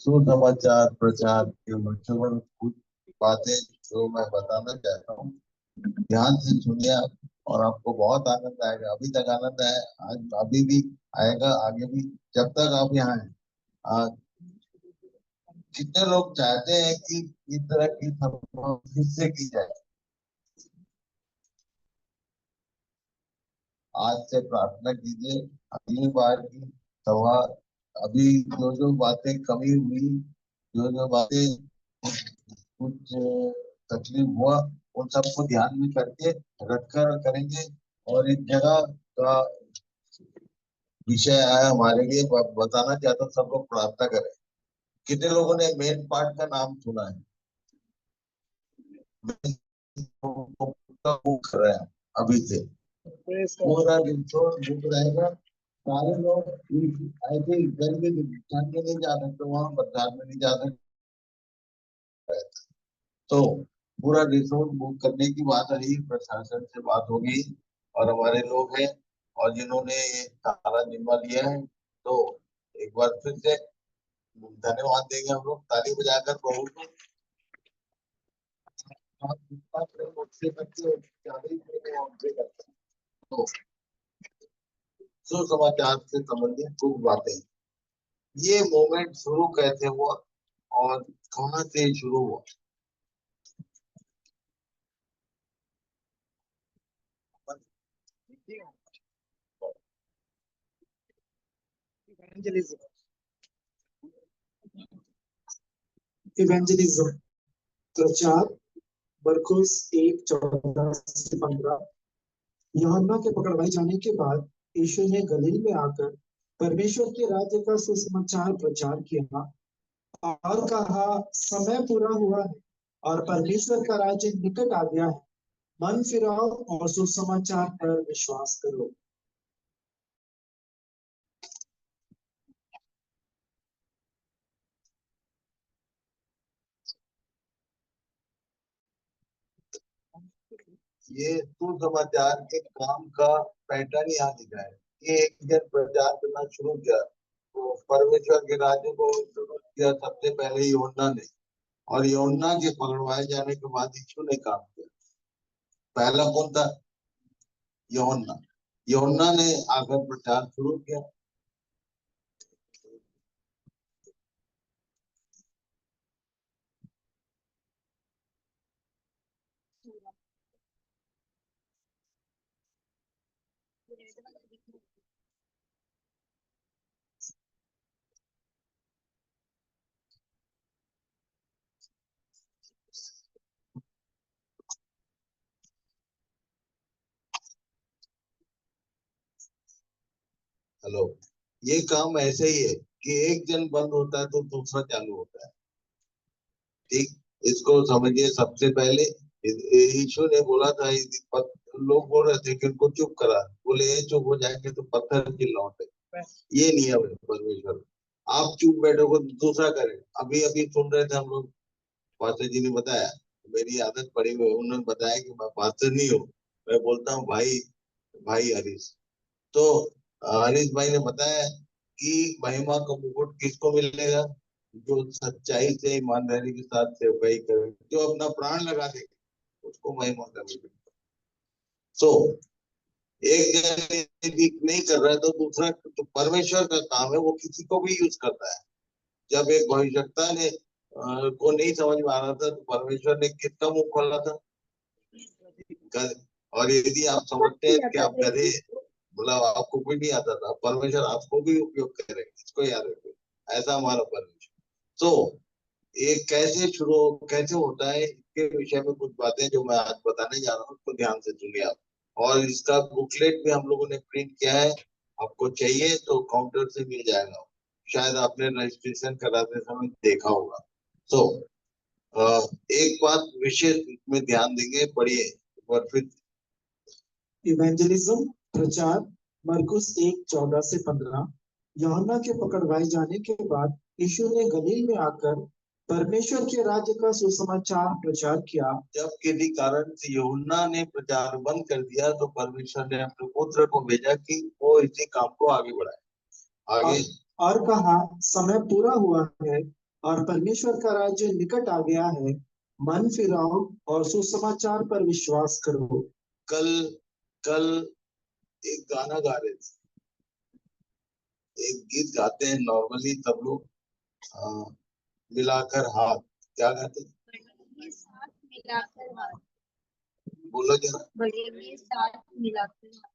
सुसमाचार प्रचार के महत्वपूर्ण कुछ बातें जो मैं बताना चाहता हूँ, ध्यान से सुनिए आप, और आपको बहुत आनंद आएगा। अभी तक आनंद आया, आज अभी भी आएगा, आगे भी, जब तक आप यहाँ हैं। कितने लोग चाहते हैं कि इस तरह की सभा फिर से की जाए? आज से प्रार्थना कीजिए अगली बार की सभा, अभी जो जो बातें कमी हुई, जो जो बातें कुछ तकलीफ हुआ, उन सबको ध्यान में करके रखकर करेंगे। और एक जगह का विषय आया हमारे लिए, बताना चाहता हूँ, सब लोग प्रार्थना करें। कितने लोगों ने मेन पार्ट का नाम सुना है? बुक कर रहे हैं अभी से, पूरा दिन तो बुक रहेगा। सारे लोग ऐसे गर्मी ठंड में नहीं जा सकते, वहां बरसात में नहीं जा सकते, तो पूरा रिसोर्ट बुक करने की बात रही, प्रशासन से बात होगी और हमारे लोग हैं और जिन्होंने ये सारा जिम्मा लिया है, तो एक बार फिर से धन्यवाद देंगे हम लोग ताली बजाकर प्रभु को। आप जितना प्रेम उससे करते हो, ज्यादा ही प्रेम वो हमसे करते हैं। तो सुसमाचार से संबंधित कुछ बातें, ये मोमेंट शुरू कैसे हुआ और कहाँ से शुरू हुआ? इवेंजलिज्म प्रचार, मरकुस 1:14-15। यूहन्ना के पकड़वाए जाने के बाद यीशु ने गलील में आकर परमेश्वर के राज्य का सुसमाचार प्रचार किया और कहा, समय पूरा हुआ है और परमेश्वर का राज्य निकट आ गया है। मन फिराओ और सुसमाचार पर विश्वास करो। ये सुसमाचार के काम का पैटर्न यहाँ दिखा है कि एक जन प्रचार करना शुरू किया, तो परमेश्वर के राज्य को शुरू किया सबसे पहले यूहन्ना ने, और यूहन्ना के पकड़वाए जाने के बाद यीशु ने काम किया। पहला कौन था? यूहन्ना। यूहन्ना ने आकर प्रचार शुरू किया। हेलो, ये काम ऐसे ही है कि एक जन बंद होता है तो दूसरा चालू होता है। ठीक, इसको समझिए। सबसे पहले यीशु ने बोला था, लोग बोल रहे थे कि उनको चुप करा, बोले ये चुप हो जाएंगे तो पत्थर की लौट है। ये नियम है परमेश्वर। आप चुप बैठोगे तो दूसरा करे। अभी अभी सुन रहे थे हम लोग, पास्टर जी ने बताया, मेरी आदत पड़ी हुई, उन्होंने बताया कि मैं पास्टर नहीं हूँ, मैं बोलता हूँ भाई, भाई हरीश। तो हरीश भाई ने बताया कि महिमा का मुकुट किसको मिलेगा? जो सच्चाई से ईमानदारी के साथ सेवकाई करे, जो अपना प्राण लगा दे, उसको महिमा का मुकुट। तो एक जन भी नहीं कर रहा है तो दूसरा, तो परमेश्वर का काम है, वो किसी को भी यूज करता है। जब एक भविष्यवक्ता ने को नहीं समझ में आ रहा था, तो परमेश्वर ने किसका मुंह खोला था? और यदि आप समझते हैं कि आप गधे, बोला आपको कोई नहीं आता था, परमेश्वर आपको भी उपयोग करेगा, इसको याद रखो। ऐसा हमारा परमेश्वर। तो ये कैसे शुरू, कैसे होता है, इसके विषय में कुछ बातें जो मैं आज बताने जा रहा हूँ, उसको ध्यान से सुनिए आप। और इसका बुकलेट भी हम लोगों ने प्रिंट किया है, आपको चाहिए तो काउंटर से मिल जाएगा, शायद आपने रजिस्ट्रेशन कराते समय देखा होगा। तो एक बात विशेष में ध्यान देंगे, पढ़िए और फिर। इवेंजलिज्म प्रचार, मरकुस 1:14 से 15। यूहन्ना के पकड़वाए जाने के बाद यीशु ने गलील में आकर परमेश्वर के राज्य का सुसमाचार प्रचार किया। जब किसी कारण से यूहन्ना ने प्रचार बंद कर दिया तो परमेश्वर ने अपने पुत्र को भेजा कि वो इसी काम को आगे बढ़ाए। आगे और कहा, समय पूरा हुआ है और परमेश्वर का राज्य निकट आ गया है। मन फिराओ और सुसमाचार पर विश्वास करो। कल कल एक गाना गा रहे थे, एक गीत गाते हैं नॉर्मली सब लोग, मिलाकर हाथ, क्या गाते हैं? बढ़ेंगे साथ मिलाकर हाथ, बोलो जरा। बढ़ेंगे साथ मिलाकर हाथ,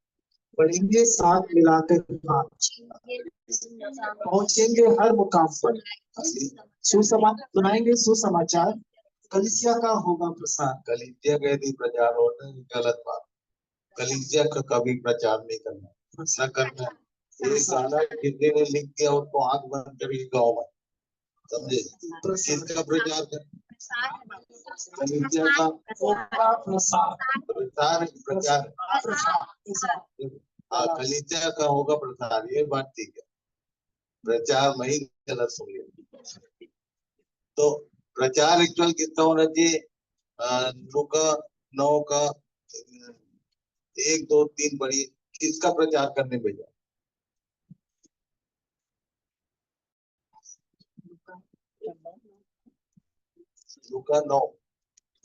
बढ़ेंगे साथ मिलाकर हाथ, पहुंचेंगे हर मुकाम पर। सुनाएंगे सुसमाचार, कलीसिया का होगा प्रसार। कलीसिया का यदि प्रचार होता है गलत बात, कलीसिया का कभी प्रचार नहीं करना, न करना। एक गाना किसी ने लिख दिया उसको आंख बंद करके गाओ मत, समझे? किसका प्रचार कर? कलीसिया का होगा प्रसार। प्रचार प्रचार कलीसिया का होगा प्रसार, ये बात ठीक है। प्रचार में ही गलत सुन लिया। तो प्रचार एक्चुअल कितना होना चाहिए? लूका 9 का 1 2 3 पढ़िए, किसका प्रचार करने भेजा? लूका 9।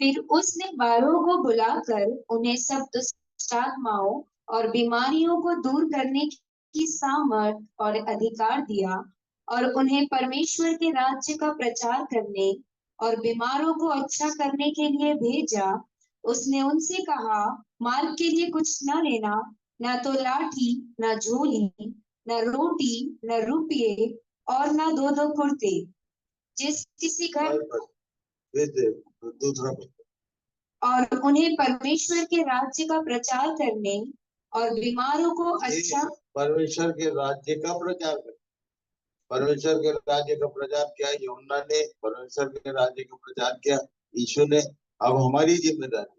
फिर उसने 12 को बुलाकर उन्हें सब दुष्टात्माओं और बीमारियों को दूर करने की सामर्थ और अधिकार दिया और उन्हें परमेश्वर के राज्य का प्रचार करने और बीमारों को अच्छा करने के लिए भेजा। उसने उनसे कहा, मार्ग के लिए कुछ न लेना, न तो लाठी, न झोली, न रोटी, न रुपये और न दो दो कुर्ते। जिस किसी घर दूसरा और उन्हें परमेश्वर के राज्य का प्रचार करने और बीमारों को अच्छा, परमेश्वर के राज्य का प्रचार कर। परमेश्वर के राज्य का प्रचार किया यूहन्ना ने, परमेश्वर के राज्य का प्रचार किया यीशु ने। अब हमारी जिम्मेदारी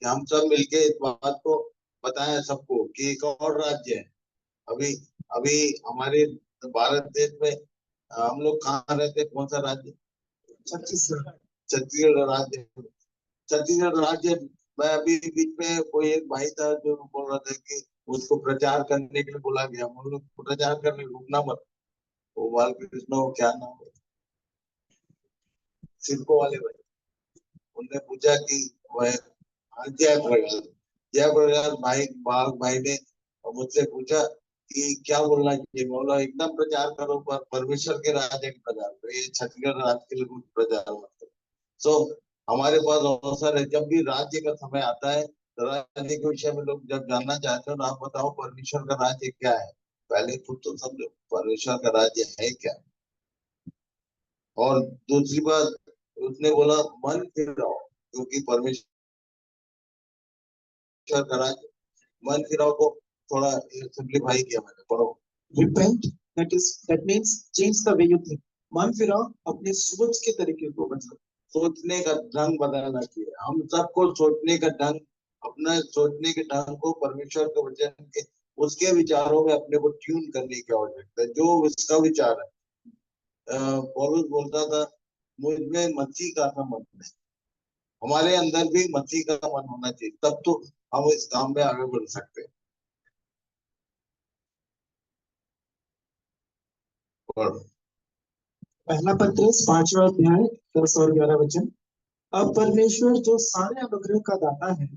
कि हम सब मिलके इस बात को बताएं सबको कि एक और राज्य है। अभी अभी हमारे भारत देश में हम लोग कहाँ रहते, कौन सा राज्य? छत्तीसगढ़। छत्तीसगढ़ राज्य। छत्तीसगढ़ राज्य में अभी बीच में कोई एक भाई था जो बोल रहा था कि उसको प्रचार करने के लिए बोला गया। हम लोग प्रचार करने रुकना मत। वो बालकृष्ण क्या नाम है, सिडको वाले भाई, उनने पूछा कि वह जयप्रकाश भाई बाग भाई ने मुझसे पूछा कि क्या बोलना चाहिए। बोला एकदम प्रचार करो, पर परमेश्वर के राज्य का प्रचार करो, ये छत्तीसगढ़ राज्य के लिए कुछ प्रचार मत करो। सो हमारे पास अवसर है, जब भी राज्य का समय आता है तो राज्य के विषय में लोग जब जानना चाहते हो ना, आप बताओ परमेश्वर का राज्य क्या है। पहले खुद तो समझो परमेश्वर का राज्य है क्या। और दूसरी बात उसने बोला मन फिराओ, क्योंकि परमेश्वर का राज्य, मन फिराओ को थोड़ा सिंप्लीफाई किया मैंने, पढ़ो। Repent, that means change the way you think. मन फिराओ, अपने सोच के तरीके को बदलो। सोचने का ढंग बदलना चाहिए। हम सबको सोचने का ढंग, अपना सोचने के ढंग को परमेश्वर के वचन के उसके विचारों में अपने को ट्यून करने की आवश्यकता है। जो उसका विचार है, पौलुस बोलता था मुझ में मसीह का सा मन है। हमारे अंदर भी मसीह का मन होना चाहिए, तब तो हम इस काम में आगे बढ़ सकते हैं। पहला पत्रस 5वां अध्याय 10 और 11 वचन। अब परमेश्वर जो सारे अनुग्रह का दाता है,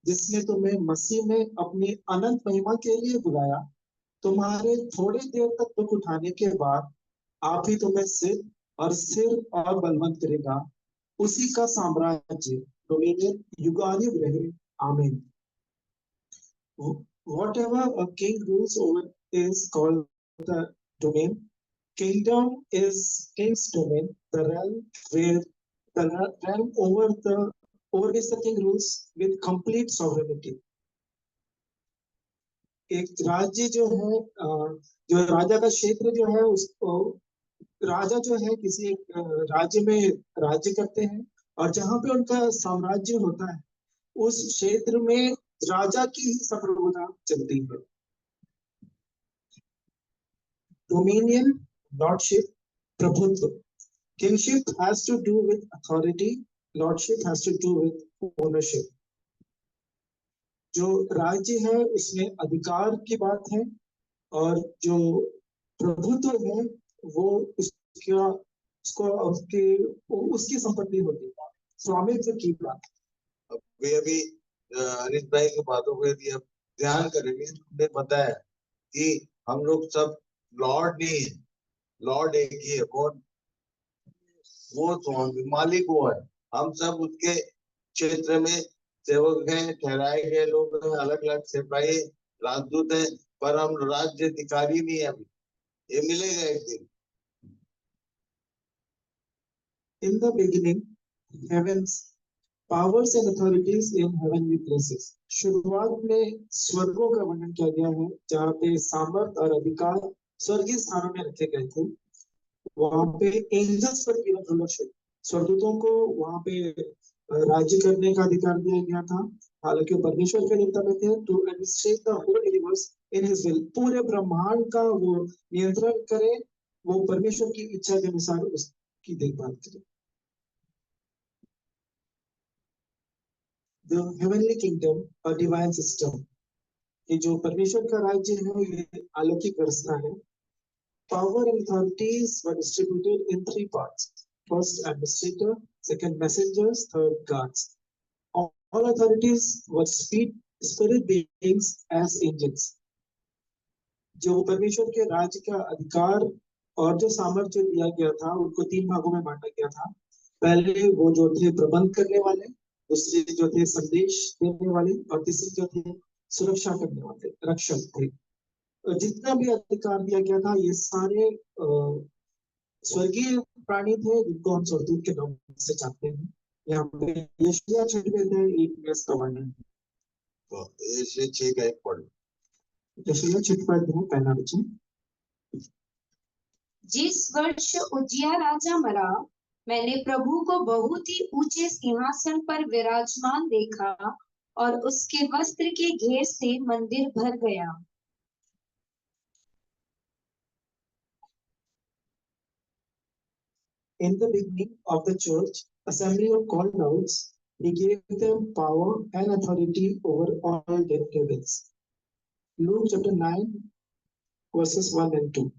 जिसने तुम्हें मसीह में अपनी अनंत महिमा के लिए बुलाया, तुम्हारे थोड़ी देर तक दुख उठाने के बाद आप ही तुम्हें सिर और स्थिर और बलवंत करेगा। उसी का साम्राज्य डोमिनियन युगानुयुग रहे। आमीन। Whatever a king rules over is called the domain. Kingdom is king's domain, the realm where the realm over which the king rules with complete sovereignty. एक राज्य जो है, जो राजा का क्षेत्र जो है, उसको राजा जो है किसी एक राज्य में राज्य करते हैं, और जहाँ पे उनका साम्राज्य होता है उस क्षेत्र में राजा की ही संप्रभुता चलती है। dominion, lordship, प्रभुत्व. Kingship has to do with authority, lordship has to do with ownership. जो राज्य है उसमें अधिकार की बात है और जो प्रभुत्व है वो उसका उसको उसकी संपत्ति होती है, स्वामित्व की बात. अभी अनित भाई की बातों को यदि आप ध्यान करेंगे, हमें पता है कि हम लोग सब लॉर्ड नहीं है, लॉर्ड एक ही है. कौन? वो मालिक वो है. हम सब उसके क्षेत्र में सेवक हैं, ठहराए गए लोग हैं, अलग अलग सिपाही राजदूत हैं, पर हम राज्य अधिकारी नहीं है. अभी ये मिलेगा एक दिन. In the beginning, heavens, powers and authorities in heavenly places. शुरुआत में स्वर्गों का वर्णन किया गया है जहाँ पे सामर्थ और अधिकार स्वर्गीय स्थानों में रखे गए थे. वहां पे एंजल्स पर गिवन रूलरशिप, स्वर्गदूतों को वहां पे राज्य करने का अधिकार दिया गया था. हालांकि वो परमेश्वर के अधीनता में थे. To administrate the whole universe in his will, पूरे ब्रह्मांड का वो नियंत्रण करे, वो परमेश्वर की इच्छा के अनुसार उसकी देखभाल करे. The heavenly kingdom, a divine system. ये जो परमेश्वर का राज्य है ये अलौकिक व्यवस्था है. Power and authorities were distributed in three parts. First, administrator, second, messengers, third, guards. All authorities were spirit beings as angels. जो परमेश्वर के राज्य का अधिकार और जो सामर्थ्य दिया गया था उनको तीन भागों में बांटा गया था. पहले वो जो थे प्रबंध करने वाले, दूसरे जो थे संदेश देने वाले और तीसरे जो थे सुरक्षा करने वाले, रक्षक थे. जितना भी अधिकार दिया गया था ये सारे स्वर्गीय प्राणी थे जिनको हम स्वर्गदूत के नाम से जानते हैं. यहाँ पे यशायाह 6 अध्याय 1 में इसका वर्णन है. तो यशायाह 6 का एक पढ़ो. यशायाह 6 अध्याय पहला वचन. जिस वर्ष उज्जियाह राजा मरा, मैंने प्रभु को बहुत ही ऊंचे सिंहासन पर विराजमान देखा और उसके वस्त्र के घेर से मंदिर भर गया. In the beginning of the church assembly of called outs, he gave them power and authority over all their devils. Luke chapter 9 verses 1 and 2.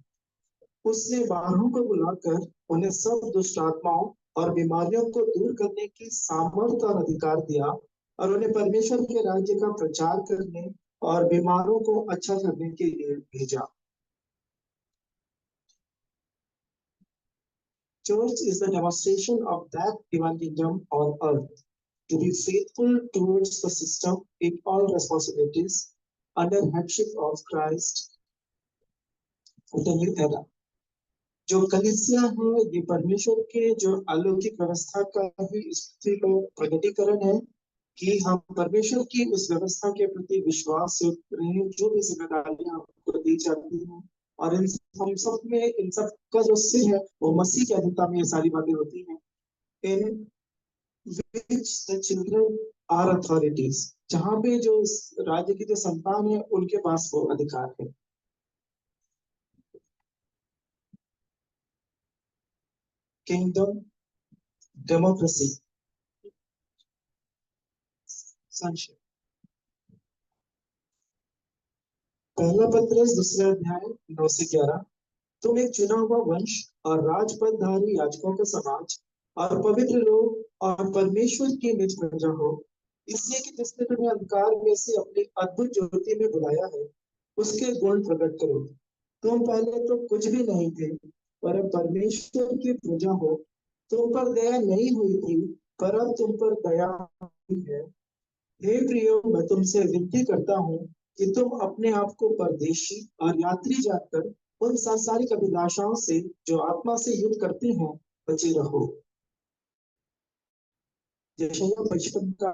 उसने 12 को बुलाकर उन्हें सब दुष्ट आत्माओं और बीमारियों को दूर करने की सामर्थ और अधिकार दिया और उन्हें परमेश्वर के राज्य का प्रचार करने और बीमारों को अच्छा करने के लिए भेजा. Church is the demonstration of that divine kingdom on earth. To be faithful towards the system in all responsibilities under headship of Christ of the new era. जो कलीसिया है ये परमेश्वर के जो अलौकिक व्यवस्था का ही स्थिति का प्रकटीकरण है कि हम परमेश्वर की उस व्यवस्था के प्रति विश्वास से रहें जो भी जिम्मेदारियां हमको दी जाती हैं और हम सब में इन सब का जो सिर है वो मसीह के अधीनता में ये सारी बातें होती हैं. इन which the children are authorities, जहाँ पे जो राज्य की जो संतान है उनके पास वो अधिकार है. Kingdom, democracy, sonship. पहला पत्रस 2 अध्याय 9 से 11. तुम एक चुना हुआ वंश और राजपदधारी याजकों का समाज और पवित्र लोग और परमेश्वर की निज प्रजा हो, इसलिए कि जिसने तुम्हें अंधकार में से अपनी अद्भुत ज्योति में बुलाया है उसके गुण प्रकट करो. तुम पहले तो कुछ भी नहीं थे पर अब परमेश्वर की प्रजा हो. तुम पर दया नहीं हुई थी पर अब तुम पर दया हुई है. हे प्रियो, मैं तुमसे विनती करता हूँ कि तुम अपने आप को परदेशी और यात्री जानकर उन सांसारिक अभिलाषाओं से जो आत्मा से युद्ध करती हैं बचे रहो. यशायाह 55 का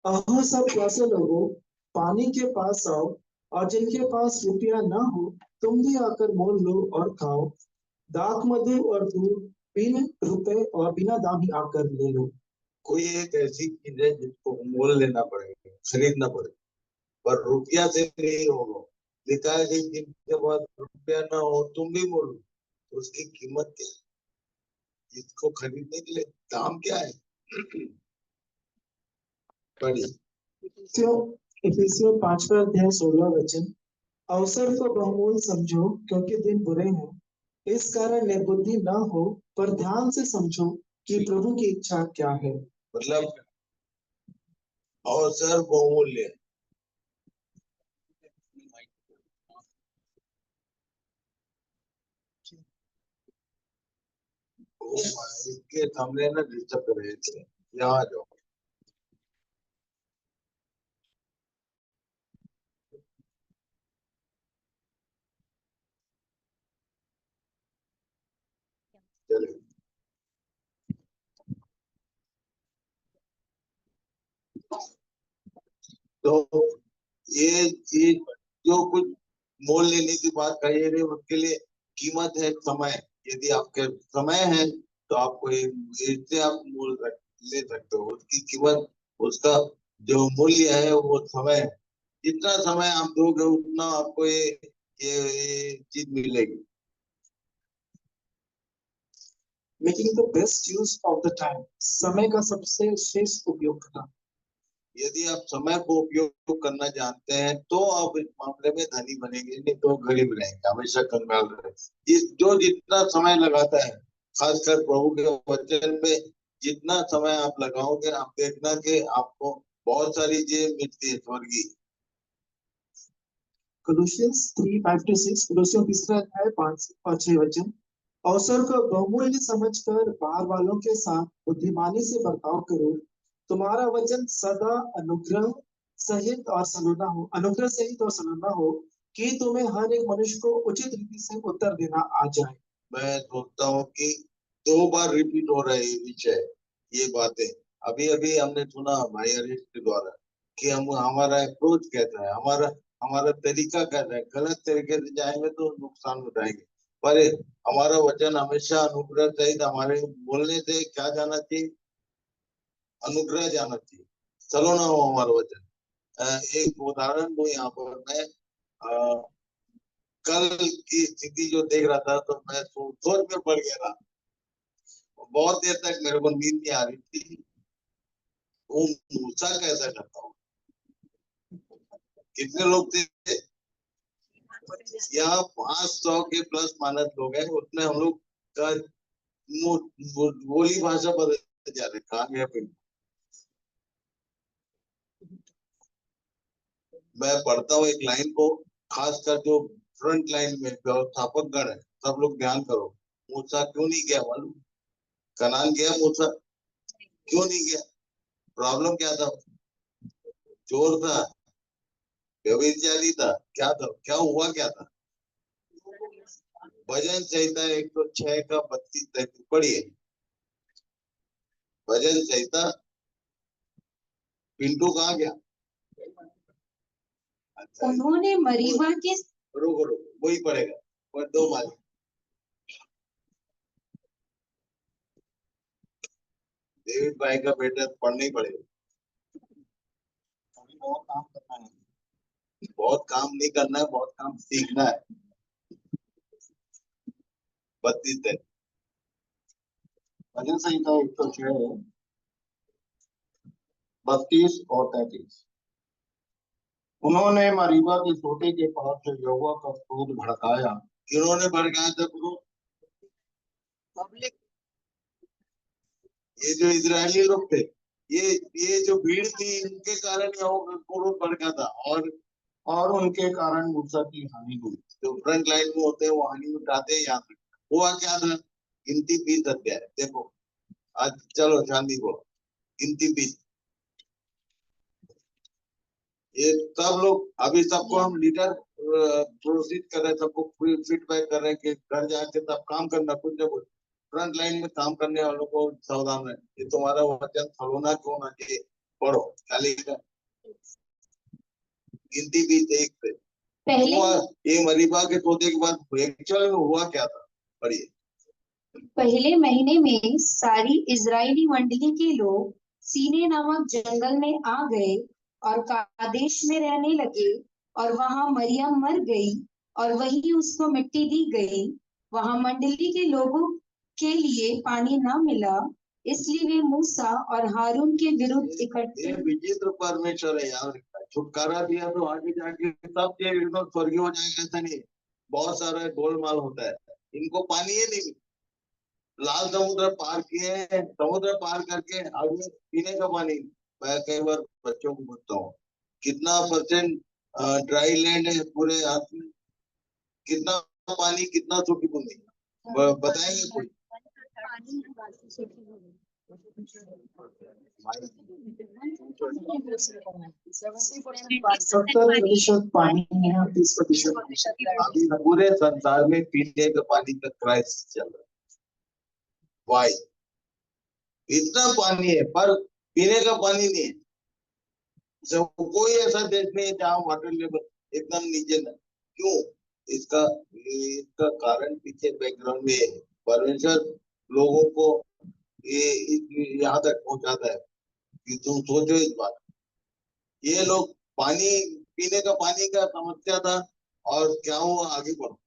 अहो सब प्यासे लोगों, पानी के पास आओ और जिनके पास रुपया ना हो तुम भी आकर मोल लो और खाओ. दाख मधु और दूध बिन रुपए और बिना दाम ही आकर ले लो. कोई एक ऐसी चीज है जिसको मोल लेना पड़ेगा, खरीदना पड़ेगा, पर रुपया से नहीं होगा. लिखा है कि जिनके पास रुपया ना हो तुम भी बोलो, तो उसकी कीमत क्या है, इसको खरीदने के लिए दाम क्या है? पढ़िए। इफिसियों 5वां अध्याय 16वां वचन। अवसर को बहुमूल्य समझो क्योंकि दिन बुरे हैं। इस कारण निर्बुद्धि न हो, पर ध्यान से समझो कि प्रभु की इच्छा क्या है। मतलब अवसर बहुमूल्य है। इसके सामने ना डिस्टर्ब कर रहे थे, यहाँ जाओ। चलिए, तो ये जो कुछ मोल लेने की बात कही है उसके लिए कीमत है समय। यदि आपके समय है तो आपको इससे आप ले सकते हो। उसकी कीमत, उसका जो मूल्य है वो समय है। जितना समय आप दोगे उतना आपको ये चीज मिलेगी। Making the best use of the time, समय का सबसे श्रेष्ठ उपयोग करना। यदि आप समय को उपयोग करना जानते हैं तो आप इस मामले में धनी बनेंगे, नहीं तो गरीब रहेंगे, हमेशा कंगाल रहेंगे। जो जितना समय लगाता है, खासकर प्रभु के वचन में जितना समय आप लगाओगे, आप देखना कि आपको बहुत सारी चीजें मिलती है स्वर्गीय। कोलोसियंस 3:5-6, कोलोसियों 3वां अध्याय 5 और 6 वचन। अवसर को बहुमूल्य समझकर बाहर वालों के साथ बुद्धिमानी से बर्ताव करो। तुम्हारा वचन सदा अनुग्रह सहित और सलोना हो कि तुम्हें हर एक मनुष्य को उचित रीति से उत्तर देना आ जाए। मैं सोचता हूँ कि 2 बार रिपीट हो रहे ये विषय, ये बातें। अभी अभी हमने सुना भाई हरीश के द्वारा कि हम हमारा अप्रोच कैसा है, हमारा हमारा तरीका कैसा है। गलत तरीके से जाएंगे तो नुकसान उठाएंगे, पर हमारा वचन हमेशा अनुग्रह सहित, हमारे बोलने से क्या जाना चाहिए, अनुग्रह जाना चाहिए, सलोना हो हमारा वचन। एक उदाहरण दो यहाँ पर। मैं कल की स्थिति जो देख रहा था तो मैं सोच में पड़ गया था। बहुत देर तक मेरे को नींद नहीं आ रही थी। वो मूसा कैसा करता हूँ, कितने लोग थे यहाँ? 500 के प्लस मानस लोग हैं, उसमें हम लोग का बोली भाषा बदल जा रही। कहाँ गया फिर? मैं पढ़ता हूँ एक लाइन को, खासकर जो फ्रंट लाइन में व्यवस्थापक गण है, सब लोग ध्यान करो। मूसा क्यों नहीं गया मालूम? कनान गया मूसा, क्यों नहीं गया? प्रॉब्लम क्या था? चोर था, व्यभिचारी था, क्या था, क्या हुआ, क्या था? भजन संहिता 106 का 32-33 पढ़िए। भजन संहिता। पिंटू कहाँ गया? अच्छा, उन्होंने मरीबा के रुको रुको, वही पढ़ेगा, पर 2 बार। डेविड भाई का बेटा पढ़ना ही पड़ेगा। बहुत काम करना है, बहुत काम नहीं करना है, बहुत काम सीखना है। 32 भजन संहिता 106, 32 और 33। उन्होंने मरीबा की सोते के पास से यहोवा का क्रोध भड़काया। किन्होंने भड़काया था क्रोध? पब्लिक। ये जो इजरायली लोग थे, ये जो भीड़ थी, इनके कारण यहोवा का क्रोध भड़का था। और उनके कारण मूसा की हानि हुई। जो फ्रंट लाइन में होते हैं वो हानि उठाते हैं। याद रखना हुआ क्या था। गिनती 20 अध्याय देखो। आज चलो शांति को, गिनती 20। ये सब लोग अभी सबको हम लीडर प्रोसीड कर रहे हैं, सबको फीडबैक कर रहे हैं कि घर जाके सब काम करना, कुछ न कुछ फ्रंट लाइन में काम करने वालों को सावधान रहे। ये तुम्हारा वचन सलोना क्यों होना चाहिए? पढ़ो क्या लिखा। गिनती 20:1 से। पहले ये मरीबा के सोते के बाद एक्चुअल में हुआ क्या था, पढ़िए। पहले महीने में सारी इजरायली मंडली के लोग सीने नामक जंगल में आ गए और कादेश में रहने लगे। और वहां मरियम मर गई और वहीं उसको मिट्टी दी गई। वहां मंडली के लोगों के लिए पानी न मिला, इसलिए वे मूसा और हारून के विरुद्ध इकट्ठे। ये विचित्र परमेश्वर है यार। छुटकारा दिया तो आगे जाके सब चीज एकदम स्वर्गीय हो जाएगा, ऐसा नहीं। बहुत सारा गोलमाल होता है। इनको पानी ही नहीं। लाल समुद्र पार किए हैं, समुद्र पार करके आगे पीने का पानी। मैं कई बार बच्चों को पूछता हूँ कितना परसेंट ड्राई लैंड है पूरे अर्थ में, कितना पानी, कितना सूखी भूमि, बताएंगे कोई? सत्तर प्रतिशत पानी है और 30% अभी पूरे संसार में पीने का पानी का क्राइसिस चल रहा है। वाई? इतना पानी है पर पीने का पानी नहीं है। कोई ऐसा देश नहीं है जहाँ वाटर लेवल एकदम नीचे न। क्यों? इसका इसका कारण पीछे बैकग्राउंड में है। परमेश्वर लोगों को ये यहाँ तक पहुंचाता है कि तुम सोचो इस बात। ये लोग पानी, पीने का पानी का समस्या था और क्या हुआ, आगे बढ़ो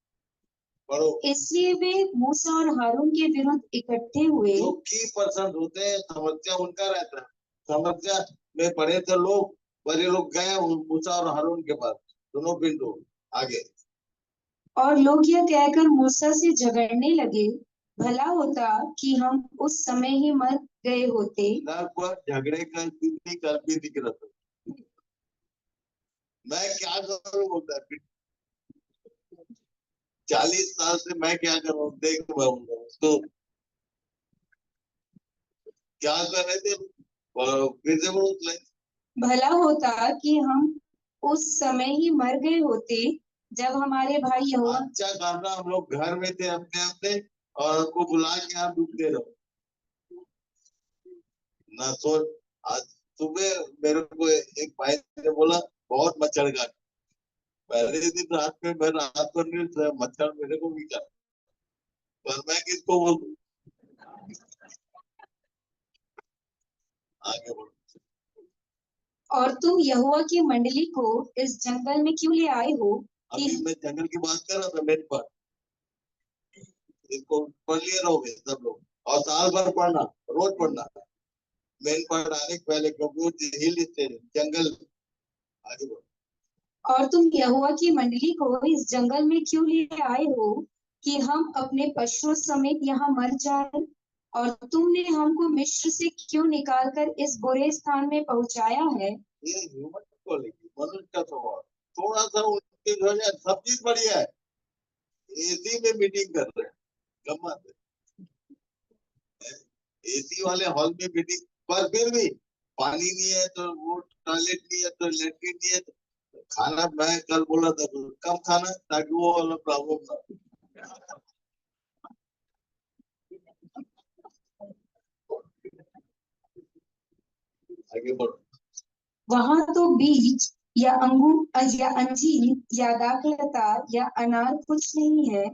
बढ़ो। इसलिए वे मूसा और हारून के विरुद्ध इकट्ठे हुए। जो की पर्सन होते हैं समस्या उनका रहता है। समस्या में पड़े थे लोग, पर ये लोग गए मूसा और हारून के पास, दोनों पिंडो आगे। और लोग यह कहकर मूसा से झगड़ने लगे, भला होता कि हम उस समय ही मर गए होते। लगभग झगड़े का स्थिति कल भी दिख रहा था। मैं क्या करूं बोलता है, 40 साल से मैं क्या कर रहा हूँ देख रहा हूँ उसको क्या कर रहे थे। फिर से बोलो उस लाइन। भला होता कि हम उस समय ही मर गए होते जब हमारे भाई यहोवा। अच्छा खासा हम लोग घर में थे अपने अपने, और हमको बुला के यहाँ डूब दे रहो ना। सोच, आज सुबह मेरे को एक भाई ने बोला बहुत मच्छर काट। पहले दिन रात में मैं रात को नहीं सोया, मच्छर मेरे को भी काट, पर मैं किसको बोलूं? आगे बढ़ो। और तुम यहोवा की मंडली को इस जंगल में क्यों ले आए हो कि अभी मैं जंगल की बात कर रहा था। मेरे पर इसको पढ़ लिए रहोगे सब लोग, और साल भर पढ़ना, रोज पढ़ना। मेन पढ़ आने के पहले, क्योंकि हिल स्टेशन जंगल। आगे बढ़ो। और तुम यहोवा की मंडली को इस जंगल में क्यों ले आए हो कि हम अपने पशुओं समेत यहाँ मर जाएं? और तुमने हमको मिस्र से क्यों निकालकर इस बुरे स्थान में पहुंचाया है? ये ह्यूमन क्वालिटी, मनुष्य का स्वभाव। थोड़ा सा उनकी जो है सब चीज बढ़िया है, एसी में मीटिंग कर रहे हैं, गम्मत है। एसी वाले हॉल में मीटिंग, पर फिर भी पानी नहीं है तो वो टॉयलेट नहीं है तो लैट्रिन नहीं है तो खाना, मैं कल बोला था तो कम खाना ताकि वो वाला प्रॉब्लम ना। आगे बढ़ो। वहां तो बीज या अंगूर या अंजीर या दाखलता या अनार कुछ नहीं है,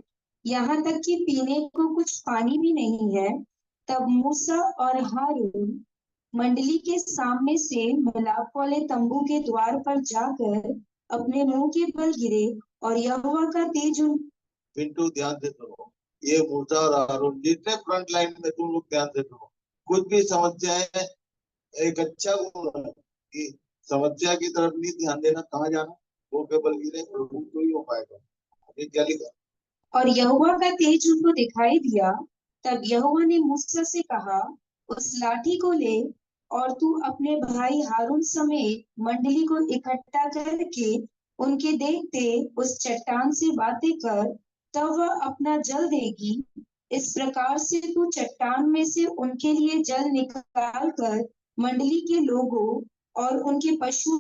यहाँ तक कि पीने को कुछ पानी भी नहीं है। तब मूसा और हारून मंडली के सामने से मिलाप वाले तंबू के द्वार पर जाकर अपने मुंह के बल गिरे और यहोवा का तेज उन। पिंटू ध्यान से सुनो। ये मूसा और हारून जितने फ्रंट लाइन में, तुम लोग ध्यान से सुनो। कुछ भी समस्या है, एक अच्छा गुण है कि समस्या की तरफ नहीं ध्यान देना, कहाँ जाना, वो केवल गिरे प्रभु तो ही हो पाएगा। अभी क्या लिखा? और यहोवा का तेज उनको दिखाई दिया। तब यहोवा ने मूसा से कहा, उस लाठी को ले और तू अपने भाई हारून समेत मंडली को इकट्ठा करके उनके देखते उस चट्टान से बातें कर, तब वह अपना जल देगी। इस प्रकार से तू चट्टान में से उनके लिए जल निकाल कर मंडली के लोगों और उनके पशु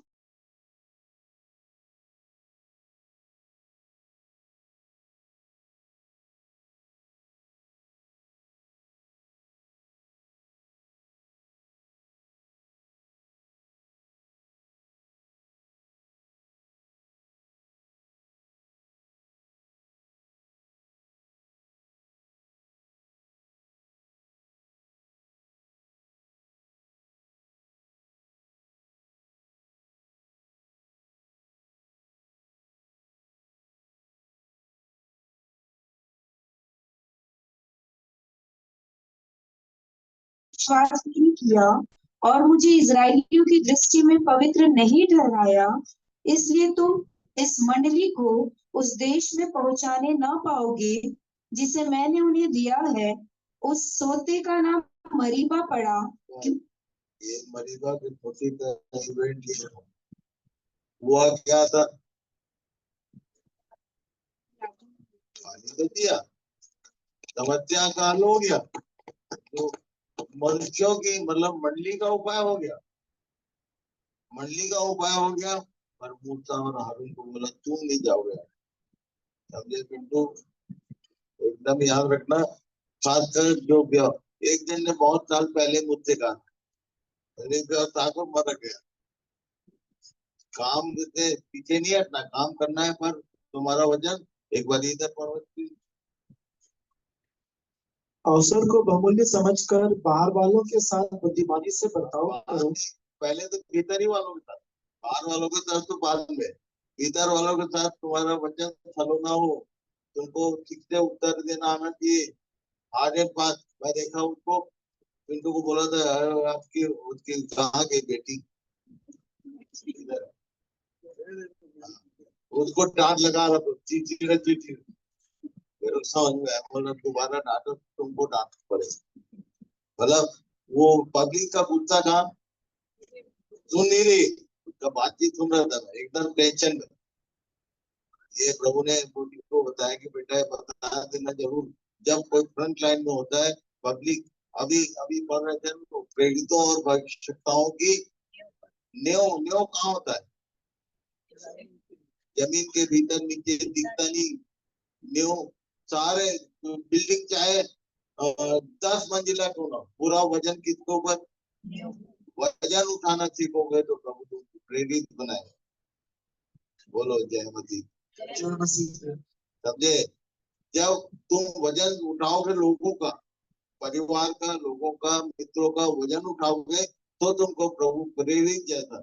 विश्वास नहीं किया और मुझे इजरायलियों की दृष्टि में पवित्र नहीं ठहराया, इसलिए तुम इस मंडली को उस देश में पहुंचाने ना पाओगे जिसे मैंने उन्हें दिया है। उस सोते का नाम मरीबा पड़ा। ये मरीबा के पोते का इवेंट ये हुआ क्या था, पानी तो दिया, समस्या का हल हो गया, तो मनुष्यों की मतलब मंडली का उपाय हो गया, मंडली का उपाय हो गया। पर मूसा और हारून को बोला तुम नहीं जाओगे, समझे पिंटू, एकदम याद रखना। खासकर जो एक जन ने बहुत साल पहले मुझसे कहा, अरे व्यवस्था को मर गया, काम से पीछे नहीं हटना, काम करना है, पर तुम्हारा वजन एक बार इधर पर्वत की। अवसर को बहुमूल्य समझकर बाहर वालों के साथ बुद्धिमानी से बर्ताव करो। पहले तो भीतर ही वालों के साथ, बाहर वालों के साथ तो बाद में, भीतर वालों के साथ तुम्हारा वचन सलोना हो, तुमको ठीक से उत्तर देना आना चाहिए। आज एक बात मैं देखा, उसको पिंटू को बोला था, आपकी उसकी कहाँ गई बेटी, इधर उसको डांट लगा रहा था, चीची चीची, फिर समझ में आया, बोला दोबारा डांटो तुमको डांट पड़ेगा। मतलब वो पब्लिक का गुस्सा था, सुन नहीं रही, उसका बातचीत सुन रहा था, एकदम टेंशन में। ये प्रभु ने को बताया कि बेटा बता देना जरूर, जब कोई फ्रंट लाइन में होता है पब्लिक, अभी अभी पढ़ रहे थे तो प्रेरितों और भविष्यवक्ताओं की न्यो न्यो कहाँ होता है, जमीन के भीतर नीचे दिखता नहीं, न्यो सारे बिल्डिंग चाहे 10 मंजिला क्यों ना, पूरा वजन किसके ऊपर, वजन उठाना सीखोगे तो प्रभु तुमको प्रेरित बनाए। बोलो जय मसीह, समझे। जब तुम वजन उठाओगे लोगों का, परिवार का, लोगों का, मित्रों का वजन उठाओगे, तो तुमको प्रभु प्रेरित जैसा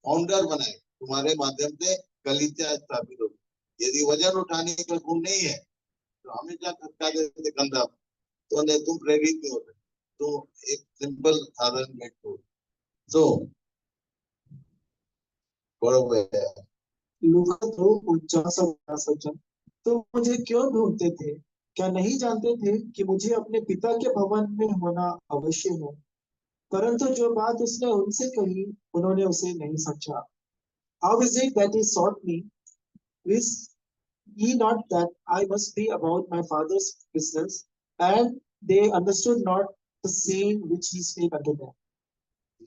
फाउंडर बनाए, तुम्हारे माध्यम से कलीसिया स्थापित होगी। यदि वजन उठाने का गुण नहीं है तो हमेशा खटका देते कंधा, तो नहीं, तुम प्रेरित नहीं होते। तो एक सिंपल साधारण बात हो, तो बरोबर लूका 2:49-50। तो मुझे क्यों ढूंढते थे? क्या नहीं जानते थे कि मुझे अपने पिता के भवन में होना अवश्य है? परंतु जो बात उसने उनसे कही उन्होंने उसे नहीं समझा। How is it that he sought me? Is ye not that I must be about my father's business? And they understood not the saying which he spake unto them.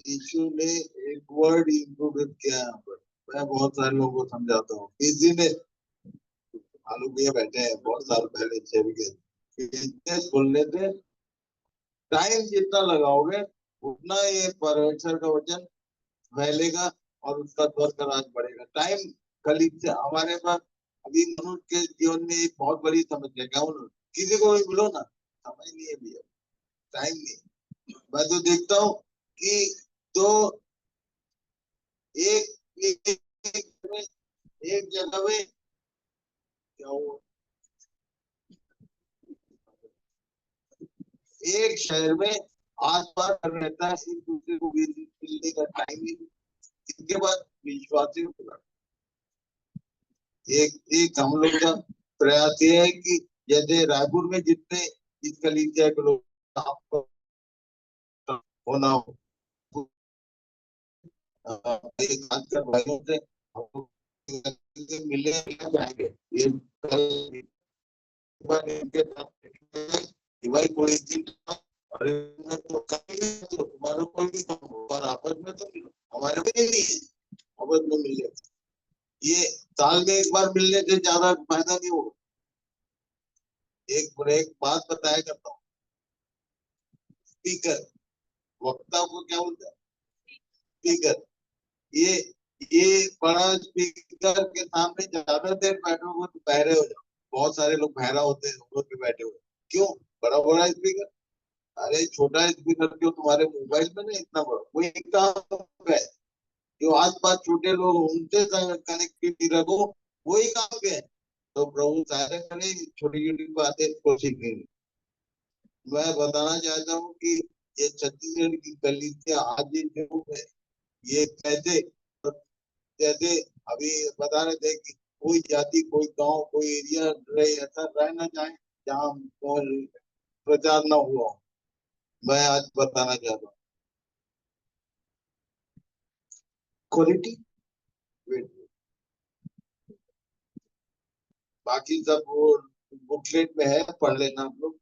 यीशु ने एक वर्ड इंक्लूडेड किया यहाँ पर, मैं बहुत सारे लोगों को समझाता हूँ। किसी ने आलू भैया बैठे हैं बहुत साल पहले, बिजनेस खोलने से टाइम जितना लगाओगे उतना ये परमेश्वर का वचन फैलेगा और उसका स्वर का राज बढ़ेगा। टाइम कलीग से हमारे पास अभी मनुष्य के जीवन में एक बहुत बड़ी समस्या क्या, किसी को भी मिलो ना, समय नहीं है भैया, टाइम नहीं। मैं तो देखता हूँ कि तो एक एक, एक, एक जगह में क्या हुआ, एक शहर में आस पास रहता है, एक दूसरे को मिलने का टाइम नहीं। इसके बाद विश्वासी एक हम लोग का प्रयास ये है कि जैसे रायपुर में जितने इस कलीसिया के लोग आपको होना हो, एक खासकर भाइयों से हम लोग मिले जाएंगे, ये कल इनके साथ कि भाई कोई दिन अरे तो तुम्हारा कोई भी काम हो पर आपस में तो हमारे में नहीं है, आपस में मिल जाए। ये साल में एक बार मिलने से ज्यादा फायदा नहीं होगा। एक बात बताया करता हूँ, स्पीकर, वक्ता को क्या बोलते हैं, स्पीकर। ये ये बड़ा स्पीकर के सामने ज्यादा देर बैठोगे तो बहरे हो जाओ। बहुत सारे लोग बहरा होते हैं रोड पे बैठे हुए, क्यों, बड़ा बड़ा स्पीकर। अरे छोटा स्पीकर क्यों, तुम्हारे मोबाइल में ना इतना बड़ा, वही काम है जो आस पास छोटे लोग उनसे कनेक्टिविटी रखो, वही काम है। तो प्रभु सारे करे छोटी छोटी बातें को सीखेंगे। मैं बताना चाहता हूँ कि ये छत्तीसगढ़ की कलिसिया आज के युग में ये कैसे, जैसे अभी बता रहे थे कि कोई जाति, कोई गांव, कोई एरिया रहे ऐसा रहना चाहे जहाँ प्रचार न हुआ हो। मैं आज बताना चाहता क्वालिटी। हूँ। बाकी सब वो बुकलेट में है, पढ़ लेना आप लोग।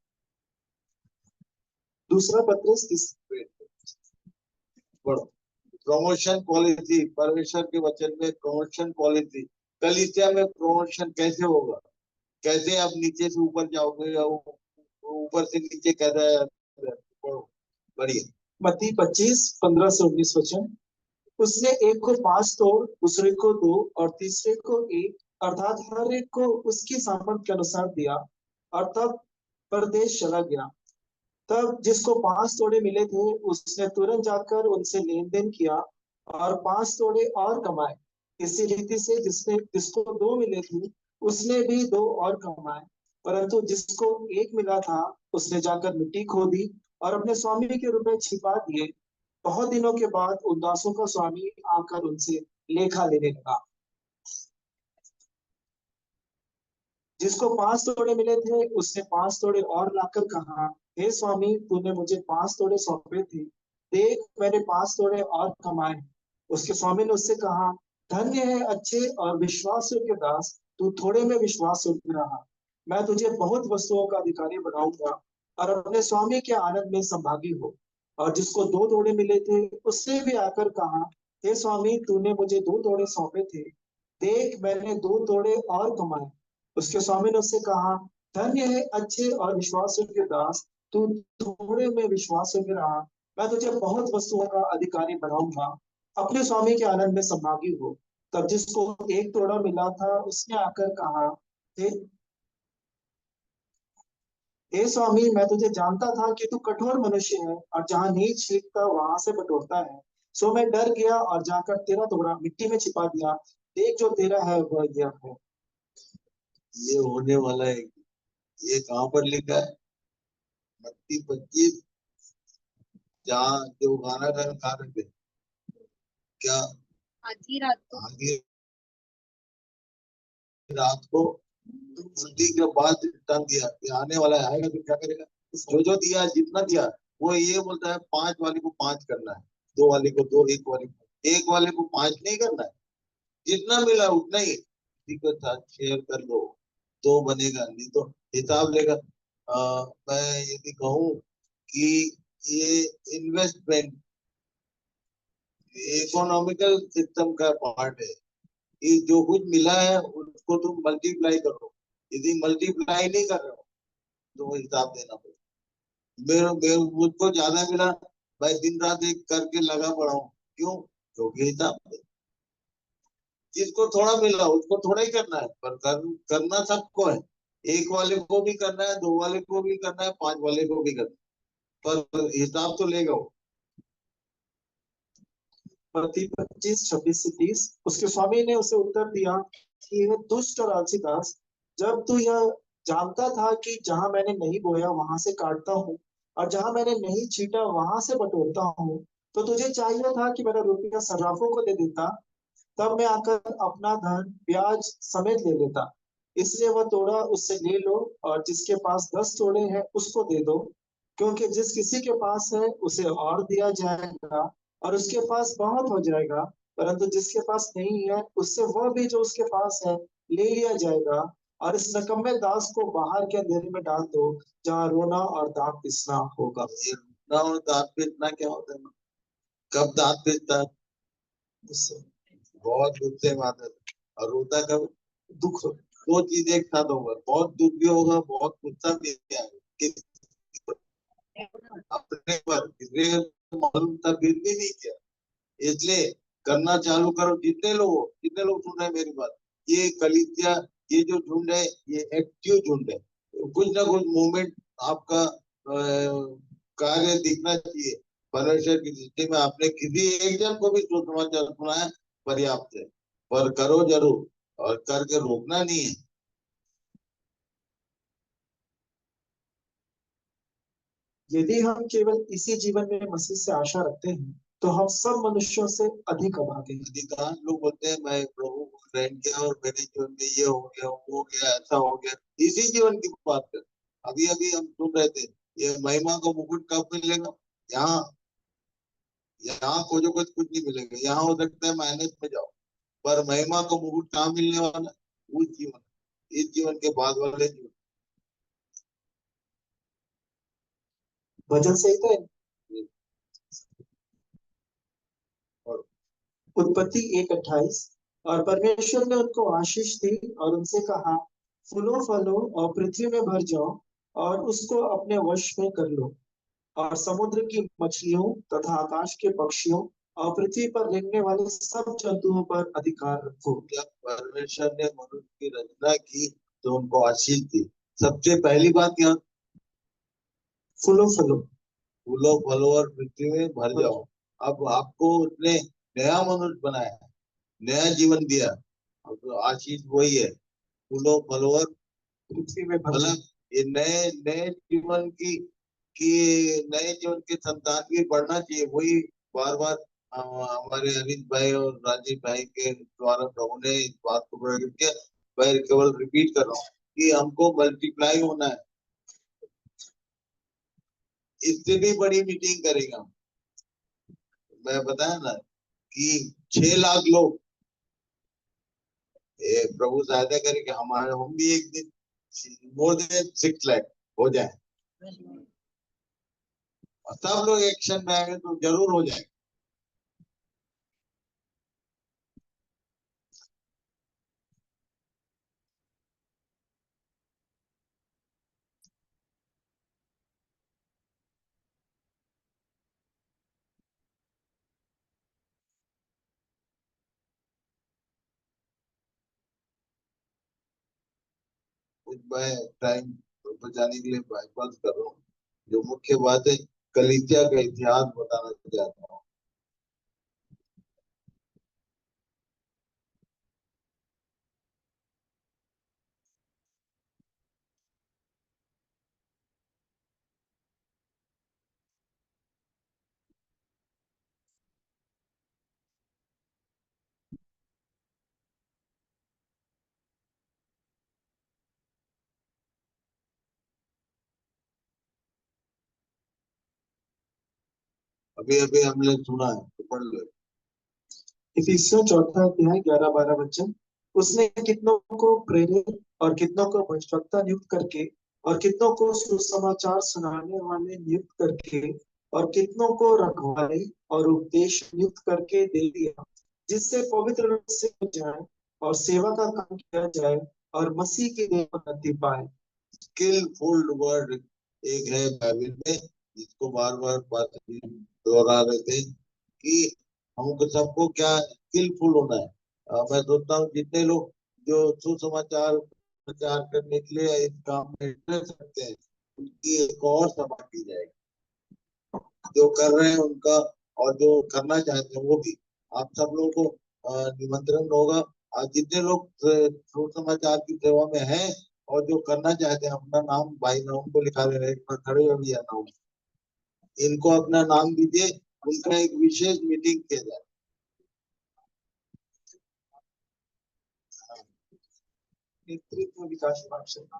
दूसरा पत्रस पढ़ो। प्रमोशन पॉलिसी, परमेश्वर के वचन में प्रमोशन पॉलिसी। कलीसिया में प्रमोशन कैसे होगा, कैसे आप नीचे से ऊपर जाओगे या ऊपर से नीचे कैसे, पढ़ो, बढ़िया। मत्ती 25:15 से 19 वचन। उसने एक को 5 तोड़, दूसरे को 2 और तीसरे को 1, अर्थात हर एक को उसकी सामर्थ के अनुसार दिया, और तब परदेश चला गया। तब जिसको 5 तोड़े मिले थे उसने तुरंत जाकर उनसे लेन देन किया और 5 तोड़े और कमाए। इसी रीति से जिसको 2 मिले थे उसने भी 2 और कमाए। परंतु जिसको 1 मिला था उसने जाकर मिट्टी खोदी और अपने स्वामी के रुपए छिपा दिए। बहुत दिनों के बाद उन दासों का स्वामी आकर उनसे लेखा लेने लगा। जिसको 5 तोड़े मिले थे उसने 5 तोड़े और लाकर कहा, हे स्वामी, तूने मुझे 5 तोड़े सौंपे थे, देख मैंने 5 तोड़े और कमाए। उसके स्वामी ने उससे कहा, धन्य है अच्छे और विश्वास योग्य दास, तू थोड़े में विश्वास योग्य रहा, मैं तुझे बहुत वस्तुओं का अधिकारी बनाऊंगा, और अपने स्वामी के आनंद में संभागी हो। और जिसको 2 तोड़े मिले थे उसने भी आकर कहा, हे स्वामी, तूने मुझे 2 तोड़े सौंपे थे, देख मैंने 2 तोड़े और कमाए। उसके स्वामी ने उससे कहा, धन्य है अच्छे और विश्वास योग्य दास, तू थोड़े में विश्वास योग्य रहा, मैं तुझे बहुत वस्तुओं का अधिकारी बनाऊंगा, अपने स्वामी के आनंद में संभागी हो। तब जिसको 1 तोड़ा मिला था उसने आकर कहा, हे हे स्वामी, मैं तुझे जानता था कि तू कठोर मनुष्य है और जहाँ नीच सीखता वहां से बटोरता है। सो मैं डर गया और जाकर तेरा टुकड़ा मिट्टी में छिपा दिया। देख, जो तेरा है वह यह है। ये होने वाला है। ये कहाँ पर लिखा है? मत्ती 25, जहाँ जो गाना गा रहे थे, क्या आधी रात को आधी रात को उल्टी के बाद टन दिया कि आने वाला है, आएगा तो क्या करेगा। जो दिया, जितना दिया, वो ये बोलता है 5 वाले को 5 करना है, 2 वाले को 2, 1 वाले को 5 नहीं करना है। जितना मिला उतना ही किसी के साथ शेयर कर लो तो बनेगा, नहीं तो हिसाब लेगा। मैं यदि कहूँ कि ये इन्वेस्टमेंट इकोनॉमिकल सिस्टम का पार्ट है कि जो कुछ मिला है उसको तुम मल्टीप्लाई करो। यदि मल्टीप्लाई नहीं कर रहे हो तो वो हिसाब देना पड़ेगा। मुझको ज्यादा मिला, मैं दिन रात एक करके लगा पड़ा हूँ, क्यों? क्योंकि हिसाब दे। जिसको थोड़ा मिला उसको थोड़ा ही करना है, पर करना सबको है। 1 वाले को भी करना है, 2 वाले को भी करना है, 5 वाले को भी करना है, पर हिसाब तो लेगा वो। मत्ती 25:26 से 30। उसके स्वामी ने उसे उत्तर दिया कि हे दुष्ट और आलसी दास, जब तू यह जानता था कि जहां मैंने नहीं बोया वहां से काटता हूँ और जहां मैंने नहीं छीटा वहां से बटोरता हूँ, तो तुझे चाहिए था कि मेरा रुपया सर्राफों को दे देता, तब मैं आकर अपना धन ब्याज समेत ले लेता। इसलिए वह तोड़ा उससे ले लो, और जिसके पास 10 तोड़े हैं उसको दे दो, क्योंकि जिस किसी के पास है उसे और दिया जाएगा और उसके पास बहुत हो जाएगा, परंतु जिसके पास नहीं है उससे वह भी जो उसके पास है ले लिया जाएगा। और इस नकम्मे दास को बाहर के अंधेरे में डाल दो, जहाँ रोना और दांत पिसना होगा। ये रोना और दांत पीटना क्या होता है? कब दांत पीटता है? उससे बहुत गुस्से में आता है। और रोता कब? दुख। 2 चीज एक साथ होगा, बहुत दुख भी होगा, बहुत गुस्सा भी आएगा। अपने पर इसलिए मालूम था फिर भी नहीं किया। इसलिए करना चालू करो। जितने लोग सुन रहे हैं मेरी बात, ये कलीसिया, ये जो झुंड है, ये एक्टिव झुंड है। कुछ ना कुछ मूवमेंट आपका कार्य दिखना चाहिए। परमेश्वर की दृष्टि में आपने किसी एक जन को भी सुसमाचार सुनाया पर्याप्त है, पर करो जरूर, और करके रोकना नहीं है। यदि हम केवल इसी जीवन में मसीह से आशा रखते हैं तो हम सब मनुष्यों से अधिक अभागे हैं। अधिकांश लोग बोलते हैं मैं प्रभु को ग्रहण किया और मेरे जीवन में ये हो गया वो हो गया ऐसा हो गया, इसी जीवन की बात कर। अभी अभी हम सुन रहे थे ये महिमा का मुकुट कब मिलेगा। यहाँ यहाँ खोजो कुछ नहीं मिलेगा, यहाँ हो सकता है माइनस में जाओ, पर महिमा का मुकुट कहाँ मिलने वाला है? उस जीवन, इस जीवन के बाद वाले जीवन। वचन सही है। और उत्पत्ति 1:28। और परमेश्वर ने उनको आशीष दी और उनसे कहा, फूलो फलो और पृथ्वी में भर जाओ और उसको अपने वश में कर लो और समुद्र की मछलियों तथा आकाश के पक्षियों और पृथ्वी पर रेंगने वाले सब जंतुओं पर अधिकार रखो। जब परमेश्वर ने मनुष्य की रचना की तो उनको आशीष दी। सबसे पहली बात क्या? फूलो फलो। फूलो फलो और पृथ्वी में भर जाओ। अब आपको उसने नया मनुष्य बनाया, नया जीवन दिया। अब तो आशीष वही है, फूलो फलो और पृथ्वी में भर जाओ। मतलब ये नए नए जीवन की नए जीवन के संतान की बढ़ना चाहिए। वही बार बार हमारे अनिल भाई और राजीव भाई के द्वारा प्रभु ने इस बात को प्रकट किया। मैं केवल रिपीट कर रहा हूँ कि हमको मल्टीप्लाई होना है। इससे भी बड़ी मीटिंग करेंगे हम। मैं बताया ना कि 6 लाख लोग, प्रभु सहायता करे कि हमारे हम भी एक दिन मोर देन 6 लाख हो जाए और सब लोग एक्शन में आएंगे तो जरूर हो जाएगा। कुछ मैं टाइम बचाने के लिए बाईपास कर रहा हूँ। जो मुख्य बात है कलीसिया का इतिहास बताना चाहता हूँ। अभी अभी हमने सुना है तो पढ़ लो। इफिसियों 4 अध्याय 11-12 वचन। उसने कितनों को प्रेरित और कितनों को भविष्यवक्ता नियुक्त करके और कितनों को सुसमाचार सुनाने वाले नियुक्त करके और कितनों को रखवाले और उपदेश नियुक्त करके दे दिया, जिससे पवित्र रूप से हो जाए और सेवा का काम किया जाए और मसीह के लिए उन्नति पाए। स्किलफुल वर्ड एक है बाइबल में जिसको बार बार दोहरा रहे थे कि हमको सबको क्या स्किलफुल होना है। मैं सोचता हूँ जितने लोग जो सुसमाचार प्रचार करने के लिए इस काम में इंटरेस्ट रखते हैं उनकी एक और सभा की जाएगी। जो कर रहे हैं उनका और जो करना चाहते हैं वो भी, आप सब लोगों को निमंत्रण होगा। आज जितने लोग सुसमाचार की सेवा में हैं और जो करना चाहते हैं अपना नाम भाई नाम को लिखा दे रहे हैं, एक बार खड़े हो भी नाम, इनको अपना नाम दीजिए, उनका एक विशेष मीटिंग किया जाए। नेतृत्व विकास पाठशाला।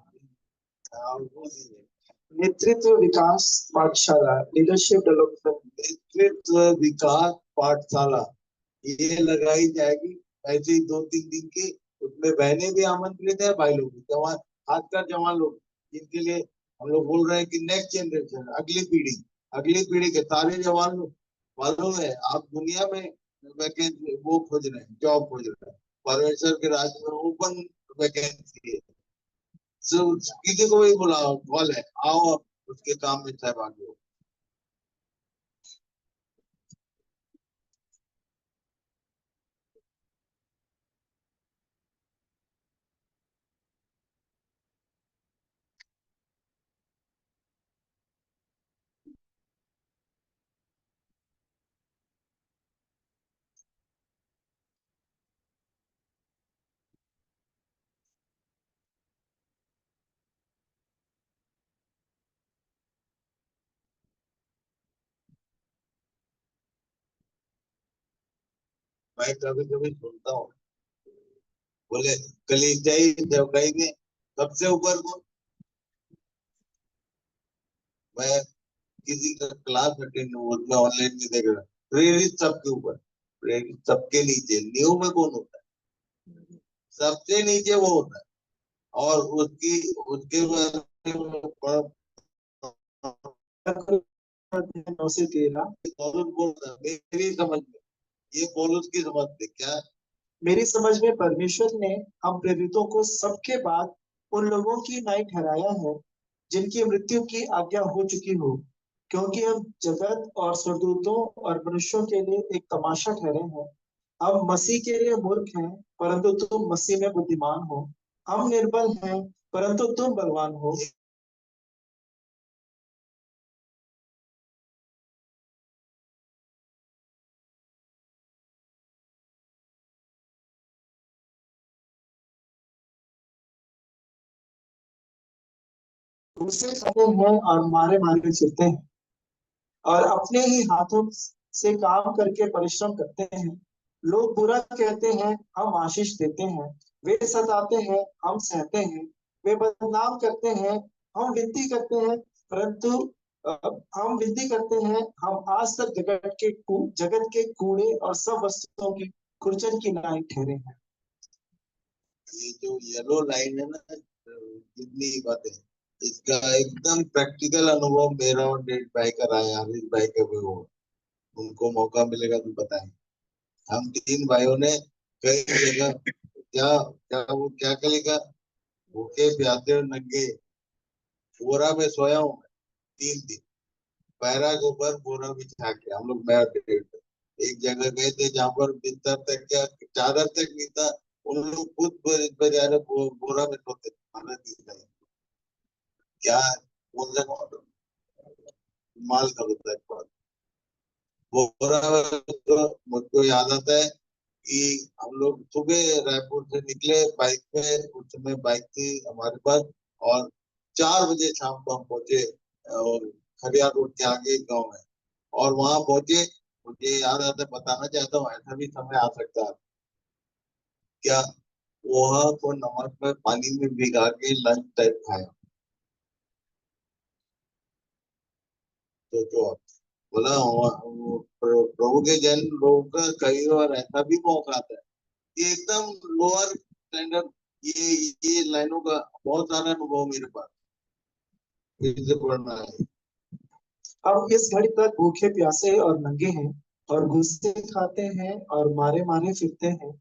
वो दीजिए। नेतृत्व विकास पाठशाला, लीडरशिप डेवलपमेंट। नेतृत्व विकास पाठशाला ये लगाई जाएगी ऐसे ही 2-3 दिन की। उसमें बहनें भी आमंत्रित है, भाई लोग भी, जवान, खासकर जवान लोग जिनके लिए हम लोग बोल रहे हैं कि नेक्स्ट जनरेशन, अगली पीढ़ी के सारे जवान लोग। मालूम है आप दुनिया में वैकेंसी वो खोज रहे हैं, जॉब खोज रहे हैं, परमेश्वर के राज्य में ओपन वैकेंसी है। किसी को भी बुलाओ, कॉल है, आओ उसके काम में सहभागी हो। मैं कभी कभी सुनता हूँ, बोले कलीसियाई सेवकाई में सबसे ऊपर कौन? मैं किसी का क्लास अटेंड उसमें ऑनलाइन में देख रहा, प्रेरित सबके ऊपर, प्रेरित सबके नीचे न्यू में कौन होता है? सबसे नीचे वो होता है। और उसकी उसके बारे में अध्याय 9 से 13। पौलुस बोलता है, मेरी समझ में, ये पौलुस की समझ में क्या? मेरी समझ में परमेश्वर ने हम प्रेरितों को सबके बाद उन लोगों की नाई ठहराया है जिनकी मृत्यु की आज्ञा हो चुकी हो, क्योंकि हम जगत और स्वर्गदूतों और मनुष्यों के लिए एक तमाशा ठहरे हैं। हम मसीह के लिए मूर्ख हैं, परंतु तुम मसीह में बुद्धिमान हो। हम निर्बल हैं, परंतु तुम बलवान हो। उसे खाते हैं और मारे मारे फिरते हैं, और अपने ही हाथों से काम करके परिश्रम करते हैं। लोग बुरा कहते हैं, हम आशीष देते हैं। वे सताते हैं, हम सहते हैं। वे बदनाम करते हैं, हम विनती करते हैं, परंतु हम विनती करते हैं। हम आज तक जगत के कूड़े और सब वस्तुओं की खुरचन की नाई ठहरे हैं। ये जो येलो लाइन है ना, जितनी बातें, इसका एकदम प्रैक्टिकल अनुभव मेरा और डेढ़ भाई का रहा है, हरीश भाई का भी हो, उनको मौका मिलेगा तो बताएं। हम तीन भाइयों ने कई जगह, क्या क्या वो क्या क्या लिखा, भूखे प्यासे और नंगे, बोरा में सोया हूँ मैं 3 दिन, पैरा के ऊपर बोरा बिछा के हम लोग, मैं और डेढ़ भाई एक जगह गए थे जहाँ पर बिस्तर तक क्या, चादर तक नहीं था। उन लोग खुद बेचारे बोरा में सोते थे, हमें दिख रहा है। क्या बोल रहे, माल का होता है। वो तो मुझको याद आता है कि हम लोग सुबह रायपुर से निकले बाइक पे, उस समय बाइक थी हमारे पास, और 4 बजे शाम को हम पहुंचे, और खरिया रोड के आगे एक गाँव है, और वहां पहुंचे। मुझे याद आता है, बताना चाहता हूँ, ऐसा भी समय आ सकता है क्या, वहां को नमक में पानी में भिगा के लंच टाइप खाया। तो बोला प्रभु के जन लोगों का कई बार ऐसा भी मौका आता है, ये एकदम लोअर स्टैंडर्ड, ये लाइनों का बहुत सारा अनुभव मेरे पास, फिर से पढ़ना है। हम इस घड़ी तक भूखे प्यासे और नंगे हैं, और घूसे खाते हैं और मारे मारे फिरते हैं,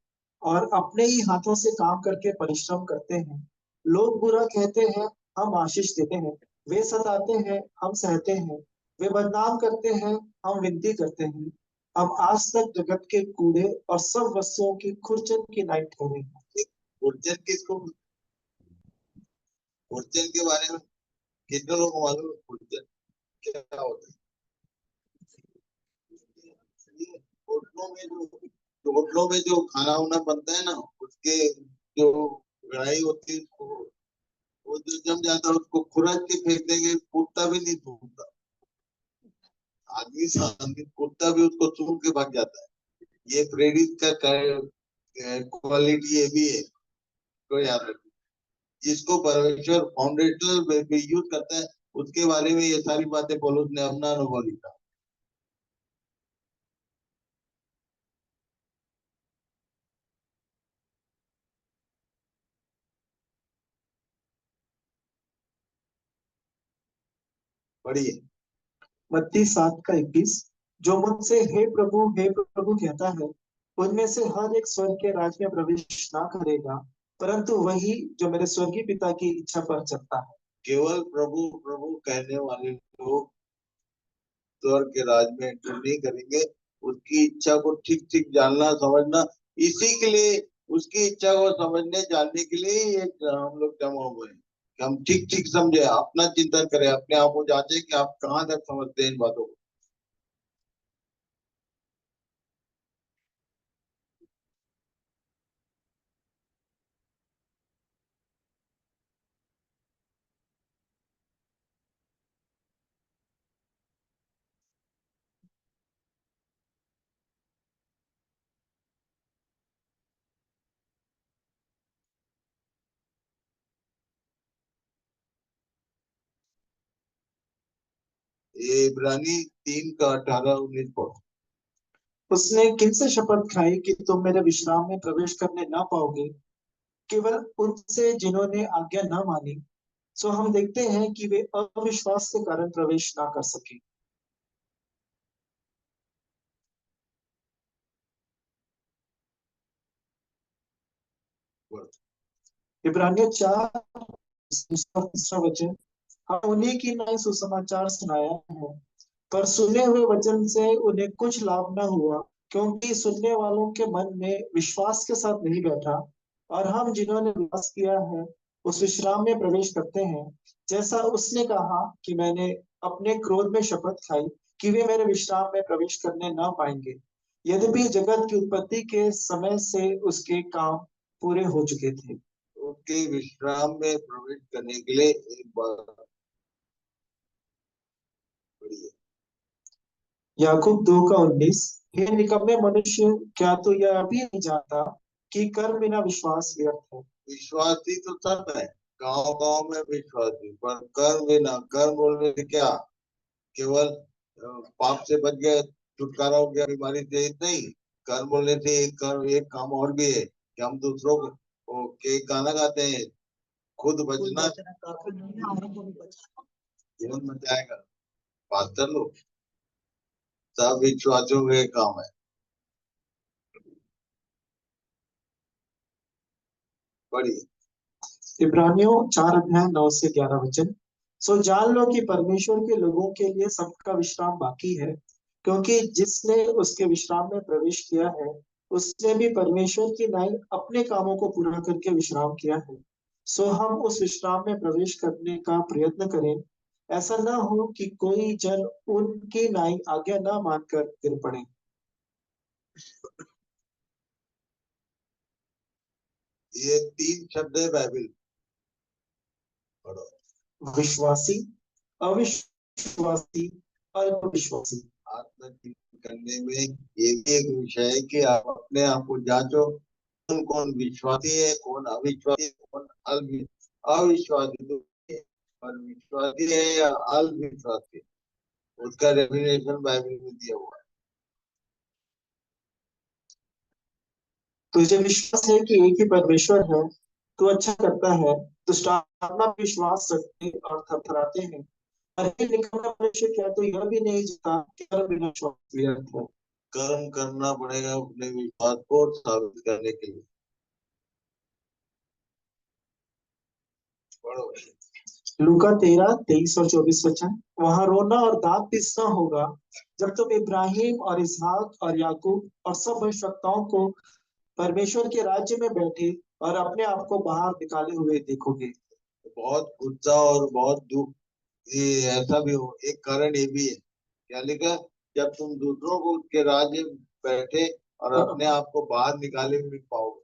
और अपने ही हाथों से काम करके परिश्रम करते हैं। लोग बुरा कहते हैं, हम आशीष देते हैं। वे सताते हैं, हम सहते हैं। वे बदनाम करते हैं, हम विनती करते हैं। हम आज तक जगत के कूड़े और सब वस्तुओं की खुरचन की नाई ठहरे हैं। उर्जन किसको, उर्जन के बारे में कितने लोग मालूम है? उर्जन क्या होता है? ये होटलों में जो खाना वाना बनता है ना, उसके जो कढ़ाई होती है, वो जो जम जाता है उसको खुरच के फेंक देंगे, कुत्ता भी नहीं सूंघता। आदमी सामने, कुत्ता भी उसको सूंघ के भाग जाता है। ये प्रेरित का क्वालिटी ये भी है, तो याद रखो। जिसको परमेश्वर फाउंडेशनल यूज करता है, उसके बारे में ये सारी बातें पौलुस ने अपना अनुभव लिखा। पढ़िए। मत्ती 7 का 21। जो मुझसे हे प्रभु कहता है, उनमें से हर एक स्वर्ग के राज्य में प्रवेश ना करेगा, परंतु वही जो मेरे स्वर्गीय पिता की इच्छा पर चलता है। केवल प्रभु प्रभु कहने वाले लोग स्वर्ग के राज में एंटर नहीं करेंगे। उसकी इच्छा को ठीक ठीक जानना समझना, इसी के लिए, उसकी इच्छा को समझने जानने के लिए ही एक हम लोग जमा हुए हैं, कि हम ठीक ठीक समझे, अपना चिंतन करें, अपने आप को जांचे कि आप कहाँ तक समझते हैं इन बातों को। ये इब्रानी 3 का 18-19 पढ़ो। उसने किनसे शपथ खाई कि तुम मेरे विश्राम में प्रवेश करने ना पाओगे? केवल उनसे जिन्होंने आज्ञा ना मानी। सो हम देखते हैं कि वे अविश्वास के कारण प्रवेश ना कर सके। इब्रानियों 4 तीसरा वचन, हम उन्हीं की नए सुसमाचार सुनाया है, पर सुने हुए वचन से उन्हें कुछ लाभ न हुआ, क्योंकि सुनने वालों के मन में विश्वास के साथ नहीं बैठा। और हम जिन्होंने विश्वास किया है उस विश्राम में प्रवेश करते हैं, जैसा उसने कहा कि मैंने अपने क्रोध में शपथ खाई कि वे मेरे विश्राम में प्रवेश करने न पाएंगे, यद्यपि जगत की उत्पत्ति के समय से उसके काम पूरे हो चुके थे। उसके विश्राम में प्रवेश करने के लिए एक बात पढ़िए। याकूब 2 का 19, हे निकम्मे मनुष्य, क्या तू यह भी नहीं जानता कि कर्म बिना विश्वास व्यर्थ है? विश्वासी तो सब है, गांव गांव में विश्वासी, पर कर्म बिना, कर्म बोलने से क्या, केवल पाप से बच गए, छुटकारा हो गया बीमारी से, नहीं। कर्म बोलने से एक काम और भी है कि हम दूसरों को के गाना गाते हैं, खुद बचना जीवन बच जाएगा। पास्टर लोग सब विश्वासियों का काम है। बढ़िए। इब्रानियों 4 अध्याय 9 से 11 वचन, सो जान लो कि परमेश्वर के लोगों के लिए सबका विश्राम बाकी है, क्योंकि जिसने उसके विश्राम में प्रवेश किया है उसने भी परमेश्वर की नाई अपने कामों को पूरा करके विश्राम किया है। सो हम उस विश्राम में प्रवेश करने का प्रयत्न करें, ऐसा न हो कि कोई जन उनकी नाई आज्ञा न मानकर गिर पड़े। ये 3 शब्द है बाइबल पढ़ो। विश्वासी, अविश्वासी, अल्पविश्वासी। आत्मचिंतन करने में ये भी एक विषय है कि आप अपने आप को जांचो, कौन कौन विश्वासी है, कौन अविश्वासी है, कौन अविश्वासी तो है, और विश्वासी है या अविश्वासी, उसका डेफिनेशन बाइबल में दिया हुआ है। तुझे विश्वास है कि एक ही परमेश्वर है, तू अच्छा करता है। दुष्टात्मा विश्वास रखते और थरथराते हैं। अरे निकम्मा मनुष्य, क्या तू यह भी नहीं जानता कि कर्म बिना विश्वास व्यर्थ है? कर्म करना पड़ेगा अपने विश्वास को साबित करने के लिए। पढ़ो। लूका 13, 23 और 24 वचन, वहां रोना और दांत पिसना होगा जब तुम इब्राहिम और इसहाक और याकूब और सब भविष्यवक्ताओं को परमेश्वर के राज्य में बैठे और अपने आप को बाहर निकाले हुए देखोगे। बहुत गुस्सा और बहुत दुख, ये ऐसा भी हो, एक कारण ये भी है, क्या लिखा, जब तुम दूसरों को उसके राज्य में बैठे और अपने आप को बाहर निकाले हुए पाओगे।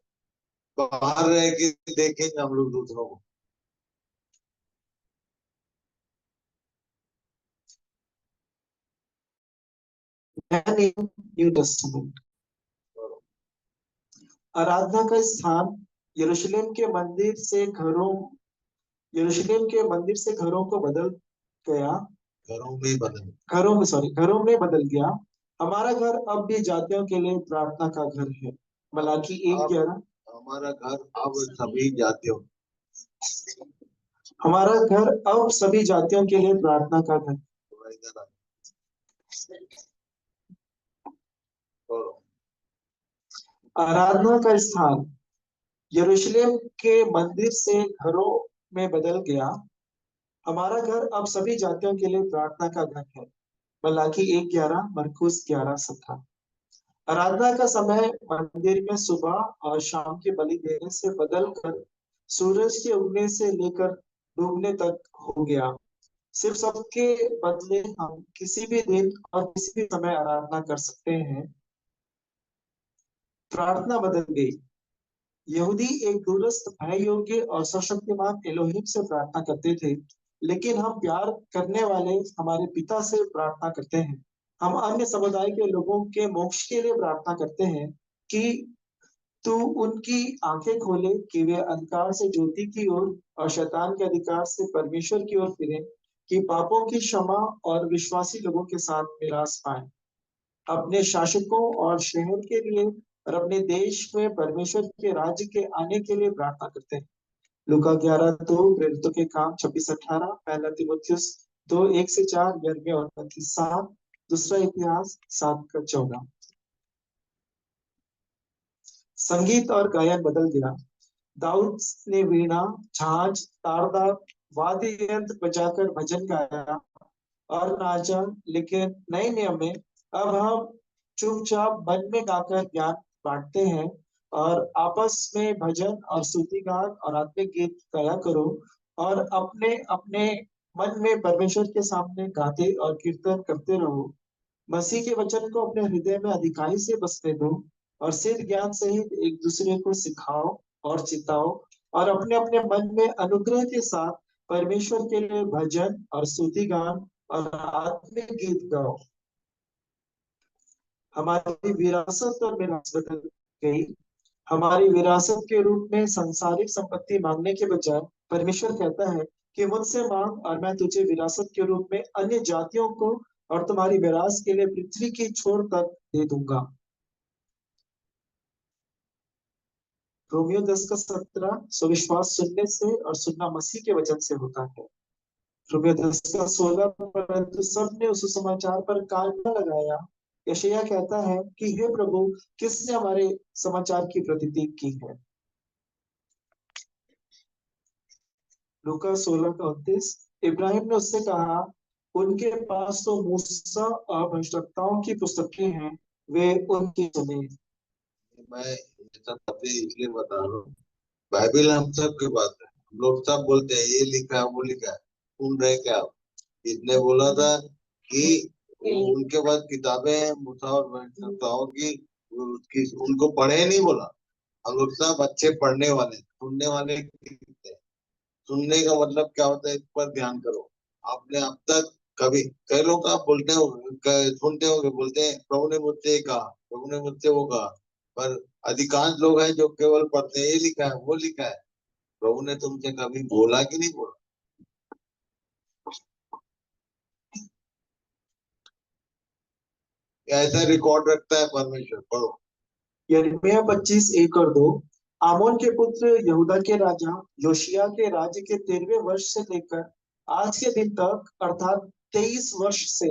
बाहर रह के देखेंगे हम लोग दूसरों को। New testament. आराधना का स्थान यरूशलेम के मंदिर से घरों यरूशलेम के मंदिर से घरों को बदल गया घरों में बदल गया। हमारा घर अब भी जातियों के लिए प्रार्थना का घर है। मलाकी 1:11। हमारा घर अब सभी जातियों हमारा घर अब सभी जातियों के लिए प्रार्थना का घर। आराधना का स्थान यरूशलेम के मंदिर से घरों में बदल गया। हमारा घर अब सभी जातियों के लिए प्रार्थना का घर है। मलाकी 1:11, मरकुस 11:17। आराधना का समय मंदिर में सुबह और शाम की बलि देने से बदलकर सूरज के उगने से लेकर डूबने तक हो गया। सिर्फ सबके बदले हम किसी भी दिन और किसी भी समय आराधना कर सकते हैं। प्रार्थना बदल गई। यहूदी एक दूरस्थ, भय योग्य और सशक्तिमान एलोहिम से प्रार्थना करते थे, लेकिन हम प्यार करने वाले हमारे पिता से प्रार्थना करते हैं। हम अन्य समुदाय के लोगों के मोक्ष के लिए प्रार्थना करते हैं कि तू उनकी आंखें खोले कि वे अंधकार से ज्योति की ओर और शैतान के अधिकार से परमेश्वर की ओर फिरें, कि पापों की क्षमा और विश्वासी लोगों के साथ मिरास पाए, अपने शासकों और शहर के लिए और अपने देश में परमेश्वर के राज्य के आने के लिए प्रार्थना करते हैं। लूका 11:2, प्रेरितों के काम 26:18, पहला तीमुथियुस 2:1-4, यिर्मयाह 29:7, दूसरा इतिहास 7:14। संगीत और गायन बदल गया। दाऊद ने वीणा, झांझ, तारदार वाद्य यंत्र बजाकर भजन गाया और नाचा, लेकिन नए नियम में अब हम चुपचाप मन में गाकर ज्ञान बांटते हैं और आपस में भजन और स्तुति गान और आत्मिक गीत गाया करो और अपने अपने मन में परमेश्वर के सामने गाते और कीर्तन करते रहो। मसीह के वचन को अपने हृदय में अधिकाई से बसने दो और सिद्ध ज्ञान सहित एक दूसरे को सिखाओ और चिताओ और अपने अपने मन में अनुग्रह के साथ परमेश्वर के लिए भजन और स्तुति गान और आत्मिक गीत गाओ। हमारी विरासत और मिरास बदल गई। हमारी विरासत के रूप में सांसारिक संपत्ति मांगने के बजाय परमेश्वर कहता है कि मुझसे मांग और मैं तुझे विरासत के रूप में अन्य जातियों को और तुम्हारी विरासत के लिए पृथ्वी की छोर तक दे दूंगा। रोमियो 10:17, स्विश्वास सुनने से और सुनना मसीह के वचन से होता है। रोमियो 10:16, परंतु सबने उस समाचार पर कान न लगाया। यशायाह कहता है कि हे प्रभु, किसने हमारे समाचार की प्रतीति की है। लूका 16:29, इब्राहिम ने उससे कहा, उनके पास तो मूसा और भविष्यवक्ताओं की पुस्तकें हैं, वे उनकी सुने। मैं ये सब बातें इसलिए बता रहा हूँ, बाइबल हम सब की बात है। हम लोग सब बोलते हैं ये लिखा है वो लिखा है, सुन रहे क्या आप? इसने बोला था कि उनके पास किताबें हैं मूसा और भविष्यवक्ताओं की, उसकी उनको पढ़े नहीं बोला। हम लोग सब अच्छे पढ़ने वाले, सुनने वाले नहीं। सुनने का मतलब क्या होता है, इस पर ध्यान करो। आपने अब तक कभी, कई लोग आप बोलते हो, सुनते हो, बोलते हैं प्रभु ने मुझसे ये कहा, प्रभु ने मुझसे वो कहा, पर अधिकांश लोग हैं जो केवल पढ़ते हैं ये लिखा है वो लिखा है। प्रभु ने तुमसे कभी बोला कि नहीं बोला? ऐसा रिकॉर्ड रखता है परमेश्वर। पढ़ो यिर्मयाह 25:1 और 2। आमोन के पुत्र यहूदा के राजा योशिया के राज्य के 13वें वर्ष से लेकर आज के दिन तक, अर्थात 23 वर्ष से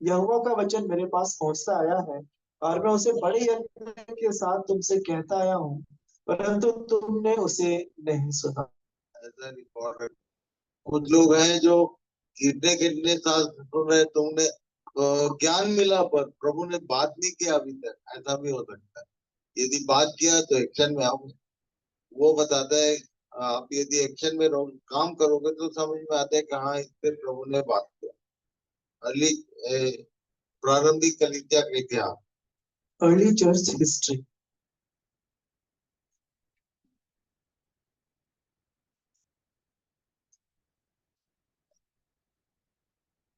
यहोवा का वचन मेरे पास पहुंचता आया है और मैं उसे बड़े यत्न के साथ तुमसे कहता आया हूँ, परंतु तुमने उसे नहीं सुना। ऐसा रिकॉर्ड। कुछ लोग हैं जो कितने कितने साल सुन रहे, तुमने ज्ञान मिला पर प्रभु ने बात नहीं किया अभी तक। ऐसा भी हो सकता है। यदि बात किया तो एक्शन में आओ। वो बताता है आप यदि एक्शन में रहो, काम करोगे तो समझ में आता है कहाँ इस पे प्रभु ने बात किया। अर्ली प्रारंभिक कलीसिया का इतिहास। Early church history.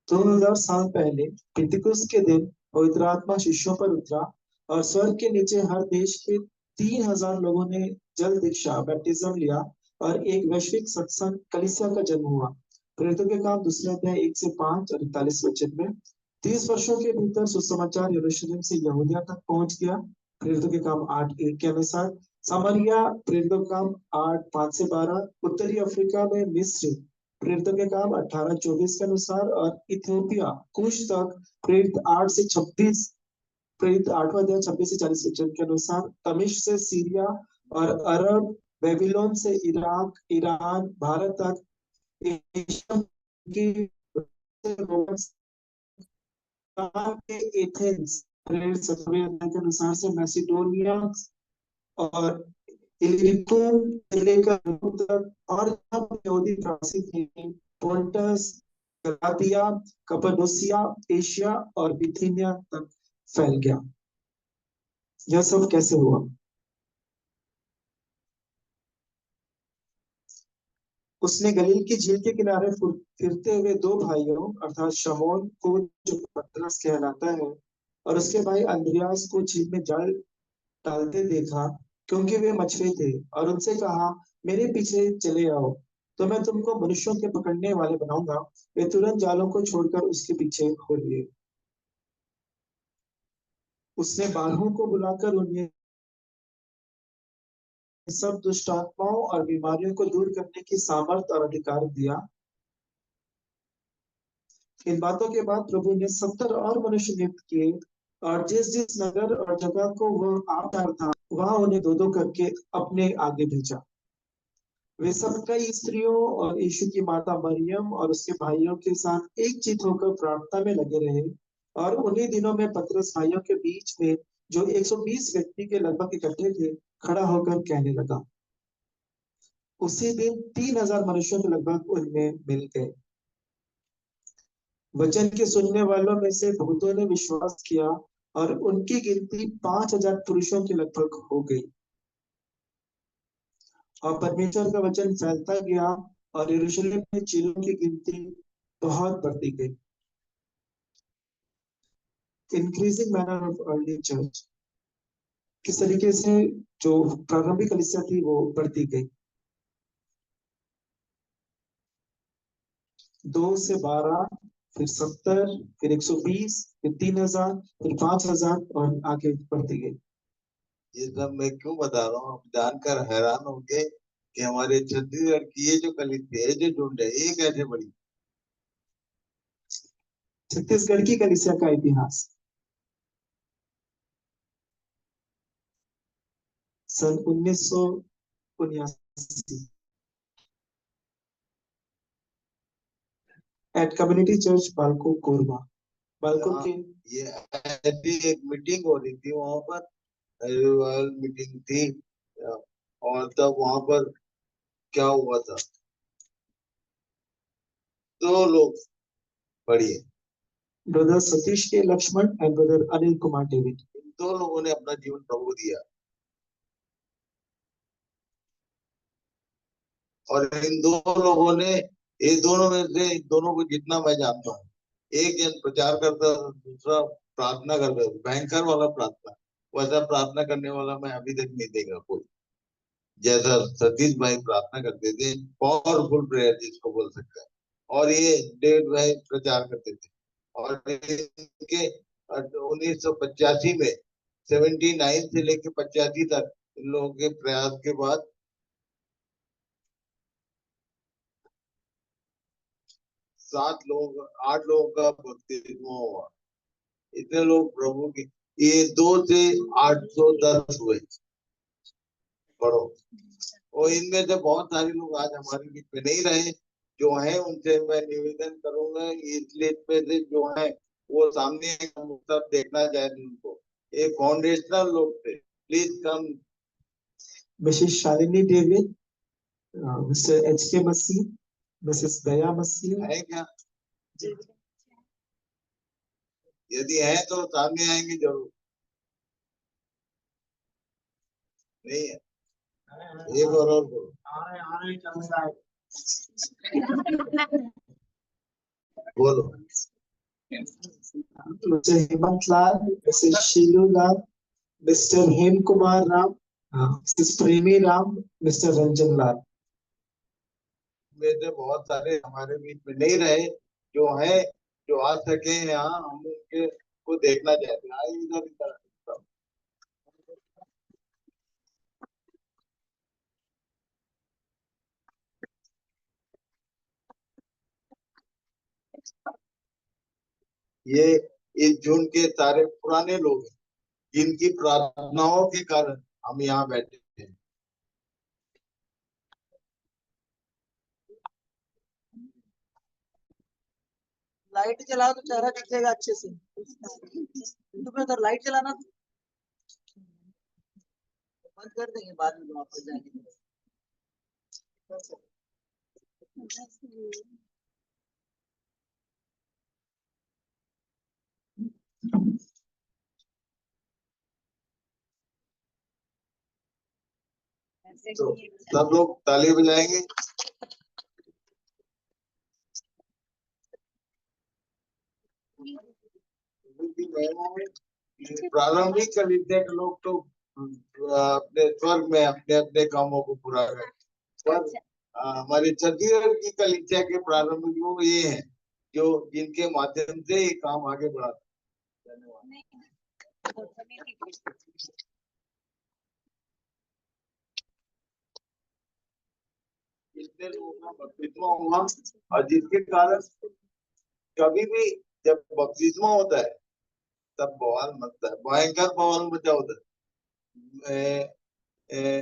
2000 साल पहले पिंतकुस्त के दिन पवित्र आत्मा शिष्यों पर उतरा और स्वर्ग के नीचे हर देश के 3000 लोगों ने जल दीक्षा बैप्टिज्म लिया और एक वैश्विक सत्संग कलीसिया का जन्म हुआ। प्रेरितों के काम 2 अध्याय 1 से 5 और 41 वचन में 30 वर्षों के भीतर सुसमाचार यरूशलेम से यहूदिया तक पहुंच गया। प्रेरितों के काम 8:1 के अनुसार सामरिया, प्रेरितों के काम 8:5 से 12, उत्तरी अफ्रीका में मिस्र, प्रेरितों के काम 18:24 के अनुसार, और इथियोपिया कुश तक प्रेरित 8 से 26, प्रेरित 8वां अध्याय 26 से 40 वचन के अनुसार, तमिश से सीरिया और अरब, बेबीलोन से इराक, ईरान, भारत तक, एशिया की रोमन के एथेंस, प्रेरित 17वें अध्याय के अनुसार से मैसिडोनिया और इलिरिकुम से लेकर यूरोप तक, और जहाँ यहूदी प्रवासी थे, पोंटस, गलातिया, कप्पादोसिया, एशिया और बिथिनिया तक फैल गया। यह सब कैसे हुआ? उसने गलील की झील के किनारे फिरते हुए दो भाइयों अर्थात शमौन को, जो पतरस कहलाता है, और उसके भाई अंद्रयास को झील में जाल डालते देखा, क्योंकि वे मछली थे, और उनसे कहा, मेरे पीछे चले आओ। तो मैं तुमको मनुष्यों के पकड़ने वाले बनाऊंगा। वे तुरंत जालों को छोड़कर उसके पीछे हो लिए। उसने 12 को बुलाकर उन्हें सब दुष्ट आत्माओं और बीमारियों को दूर करने की सामर्थ और अधिकार दिया। इन बातों के बाद प्रभु ने 70 और मनुष्य नियुक्त किए, और जिस जिस नगर और जगह को वह आप चाहता था, वहां उन्हें दो दो करके अपने आगे भेजा। वे सब कई स्त्रियों और यीशु की माता मरियम और उसके भाइयों के साथ एक चित होकर प्रार्थना में लगे रहे। और उन्हीं दिनों में पतरस भाइयों के बीच में, जो 120 व्यक्ति के लगभग इकट्ठे थे, खड़ा होकर कहने लगा। उसी दिन 3000 मनुष्यों के लगभग उनमें मिल गए। वचन के सुनने वालों में से बहुतों ने विश्वास किया, और उनकी गिनती 5000 पुरुषों के लगभग हो गई। और परमेश्वर का वचन फैलता गया, और यरूशलेम में चेलों की गिनती बहुत बढ़ती गई। Increasing manner of early church, किस तरीके से जो प्रारंभिक कलीसिया थी वो बढ़ती गई। 2 से 12, फिर 70, फिर 120, फिर 3000, फिर 5000 और आगे बढ़ती गई। ये सब मैं क्यों बता रहा हूँ, आप जानकर हैरान होंगे कि हमारे छत्तीसगढ़ की ये जो कलीसिया है, जो झुंड है, ये कैसे बड़ी। छत्तीसगढ़ की कलीसिया का इतिहास सन 1979 एट कम्युनिटी चर्च बालको कोरबा, बालको हाँ, के ये ऐसी एक मीटिंग हो रही थी वहां पर, रॉयल मीटिंग थी। और तब वहां पर क्या हुआ था, दो लोग पढ़िए, brother Satish K Lakshman and brother Anil Kumar David. इन दो लोगों ने अपना जीवन प्रभु दिया। और इन दो लोगों ने, ये दोनों में से इन दोनों को जितना मैं जानता हूँ, एक जन प्रचार करता था, दूसरा प्रार्थना करता था, भयंकर वाला प्रार्थना। वैसा प्रार्थना करने वाला मैं अभी तक नहीं देखा कोई, जैसा सतीश भाई प्रार्थना करते थे, पावरफुल प्रेयर जिसको बोल सकते हैं। और ये डेविड भाई प्रचार करते थे। और इनके 1985 में, 79 से लेके 85 तक इन लोगों के प्रयास के बाद 8 लोगों का बपतिस्मा हुआ। इतने लोग प्रभु के, ये 2 से 810 हुए, पढ़ो। और इनमें से बहुत सारे लोग आज हमारे बीच में नहीं रहे। जो है उनसे मैं निवेदन करूंगा, इस लिस्ट में से जो है वो सामने सब देखना चाहिए उनको। ये फाउंडेशनल लोग थे, please come. Mrs Shalini David, mister H के मसीह, मिसेस दया मसीह। है क्या? यदि है तो सामने आएंगे जरूर। नहीं है, एक और बोलो। बोलो। मिस्टर हेमंत लाल, मिसेस शीलू लाल, मिस्टर हेम कुमार राम, मिसेस प्रेमी राम, मिस्टर रंजन लाल। में से बहुत सारे हमारे बीच में नहीं रहे। जो है, जो आ सके यहाँ, हम उनके को देखना चाहते हैं। आइए इधर इधर। ये इस झुंड के सारे पुराने लोग हैं, जिनकी प्रार्थनाओं के कारण हम यहाँ बैठे हैं। लाइट जलाओ तो चेहरा दिखेगा अच्छे से। तो लाइट जलाना बंद कर देंगे, बाद में वापस जाएंगे। तो सब लोग ताली बजाएंगे। प्रारंभिक कलीसिया के लोग तो अपने स्वर्ग में अपने अपने कामों को पूरा कर, पर हमारे छत्तीसगढ़ की कलिसिया के प्रारंभिक लोग ये हैं जो जिनके माध्यम से ये काम आगे बढ़ा। धन्यवाद। इतने लोगों का बपतिस्मा हुआ और जिसके कारण कभी भी जब बपतिस्मा होता है तब बवाल मचता है, भयंकर बवाल मचा होता है।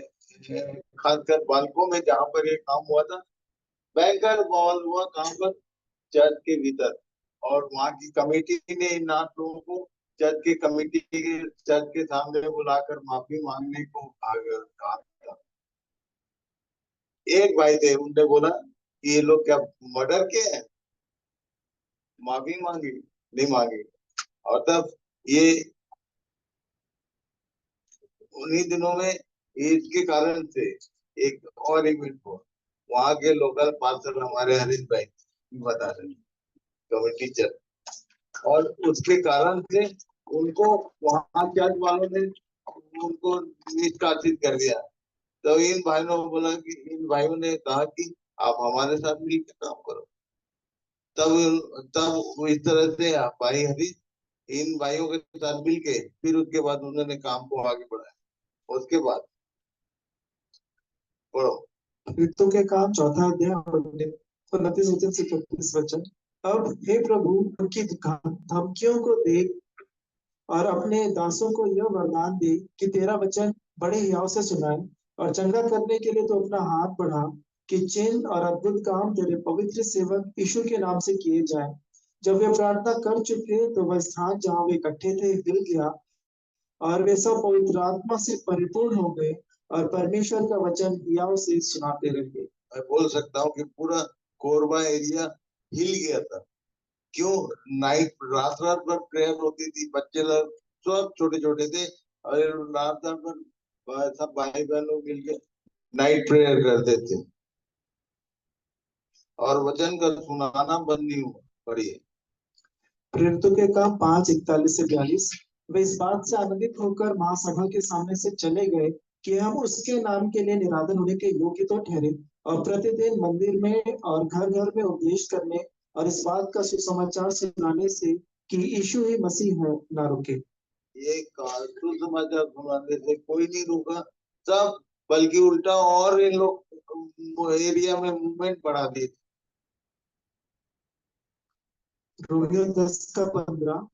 खासकर बालकों में जहाँ पर ये काम हुआ था, भयंकर बवाल हुआ कहाँ पर, चर्च के भीतर। और वहाँ की कमेटी ने इन 8 लोगों को चर्च के कमेटी के चर्च के सामने बुलाकर माफी मांगने को कहा था। एक भाई थे, उनने बोला कि ये लोग क्या मर्डर किए हैं, माफी मांगी, नहीं मांगी। और तब ये उन्हीं दिनों में इसके कारण से एक और इवेंट हुआ। वहाँ के लोकल पास्टर हमारे हरीश भाई बता रहे कमेटी चर्च, और उसके कारण से उनको वहाँ चर्च वालों ने उनको निष्कासित कर दिया। तो इन भाइयों ने बोला कि इन भाइयों ने कहा कि आप हमारे साथ मिलकर काम करो। तब तब इस तरह से भाई हरीश इन भाइयों के साथ मिलके फिर उसके बाद उन्होंने काम को आगे बढ़ाया। उसके बाद पढ़ो। कृत्यों के काम चौथा अध्याय 29 वचन से 34 वचन। अब हे प्रभु, उनकी धमकियों को देख और अपने दासों को यह वरदान दे कि तेरा वचन बड़े हियाव से सुनाए, और चंगा करने के लिए तो अपना हाथ बढ़ा कि चिन्ह और अद्भुत काम तेरे पवित्र सेवक यीशु के नाम से किए जाए। जब वे प्रार्थना कर चुके तो वह स्थान जहाँ वे इकट्ठे थे हिल गया, और वे सब पवित्र आत्मा से परिपूर्ण हो गए और परमेश्वर का वचन हियाव से सुनाते रहे। मैं बोल सकता हूँ कि पूरा कोरबा एरिया हिल गया था। क्यों? नाइट रात रात भर प्रेयर होती थी, बच्चे लोग सब छोटे छोटे थे और रात रात भर सब भाई बहन लोग मिलकर नाइट प्रेयर करते थे और वचन का सुनाना बंद नहीं हुआ। पढ़िए। प्रेरितों के काम 5:41 से 42। वे इस बात से आनंदित होकर महासभा के सामने से चले गए कि हम उसके नाम के लिए निराधन होने के योग्य तो ठहरे, और प्रतिदिन मंदिर में और घर घर में उपदेश करने और इस बात का सुसमाचार सुनाने से कि यीशु ही मसीह है ना रुके। ये कारतूस समाचार सुनाने से कोई नहीं रुका, सब बल्कि उल्टा और इन लोग एरिया में मूवमेंट बढ़ा दी। Romeo 10:15।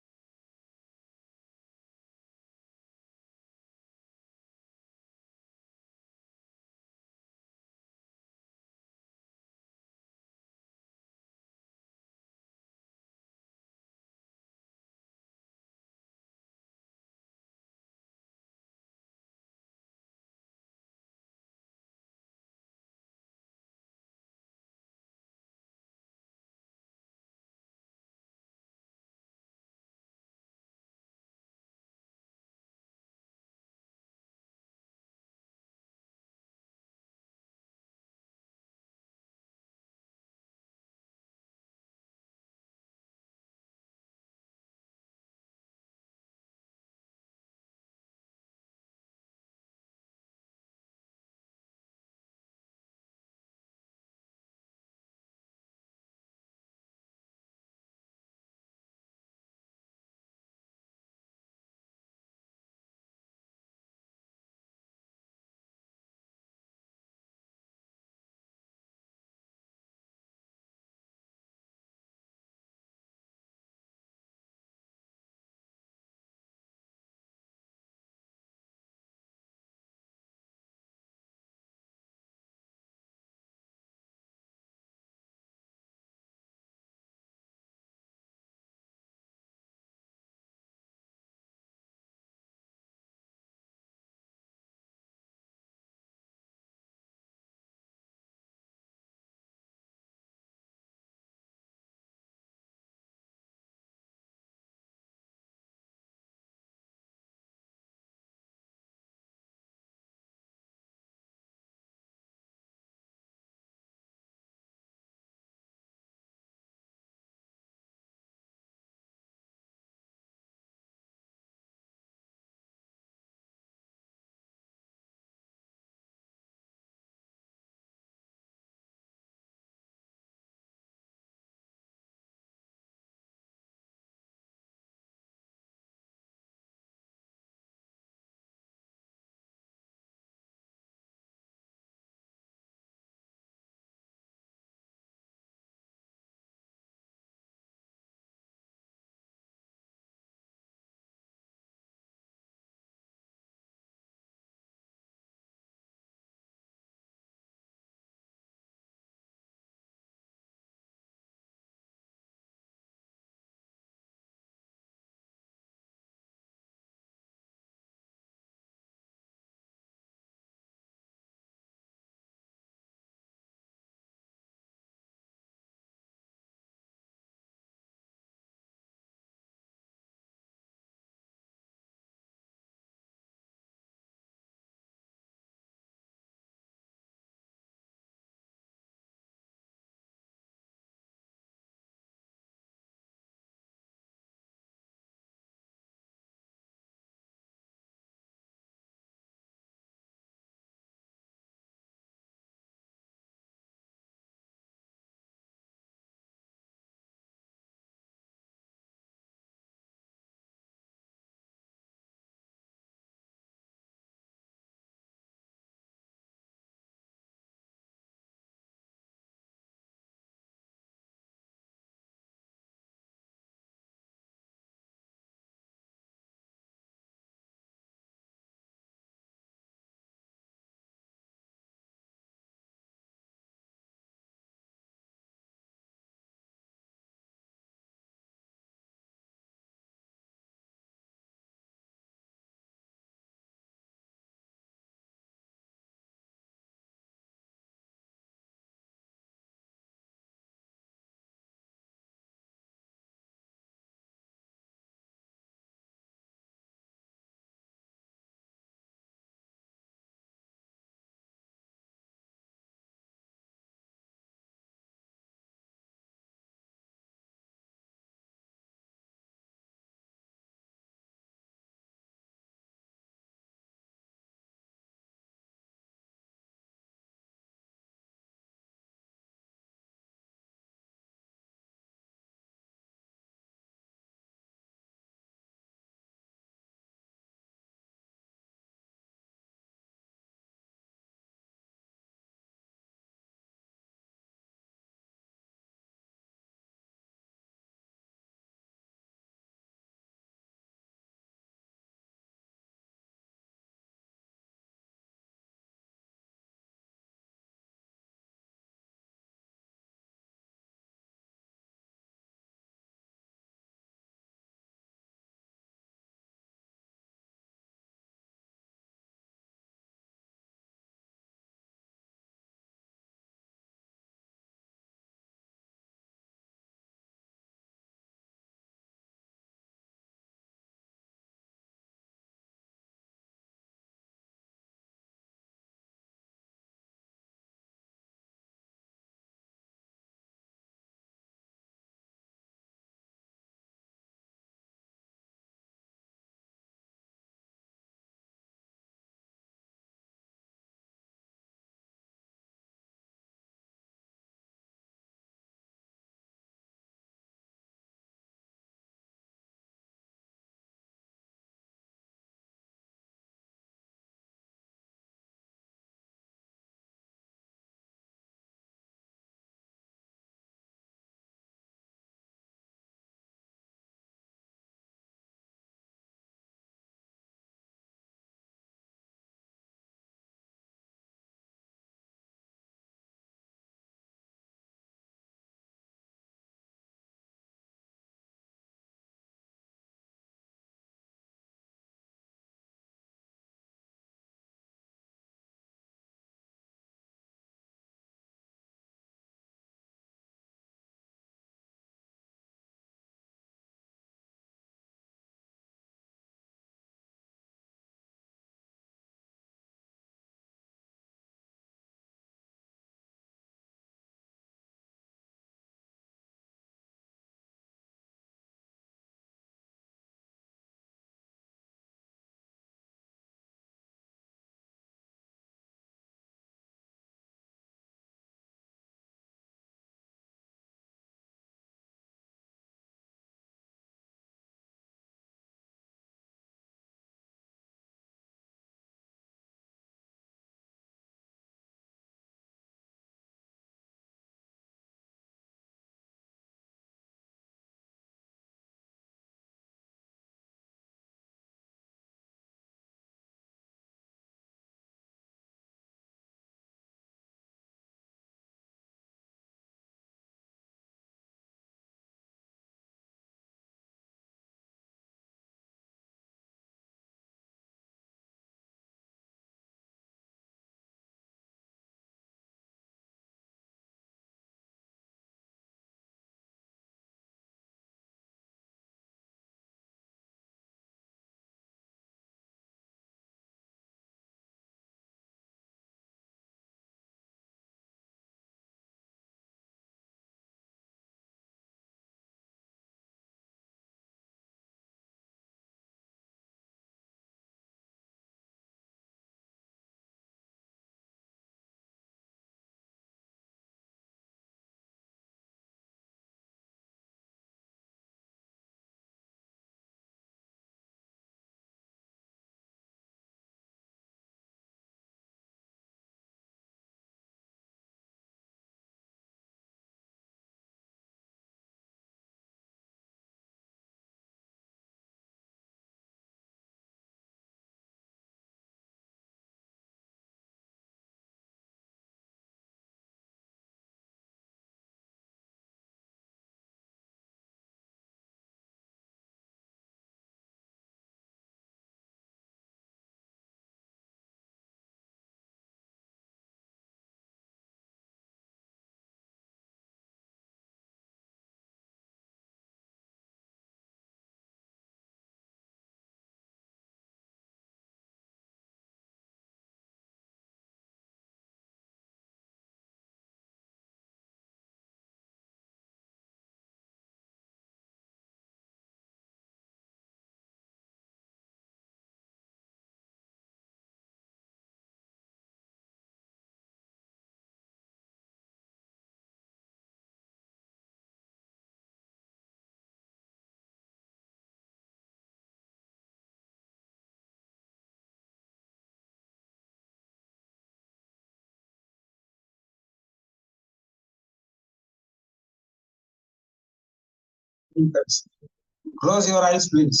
Close your eyes please.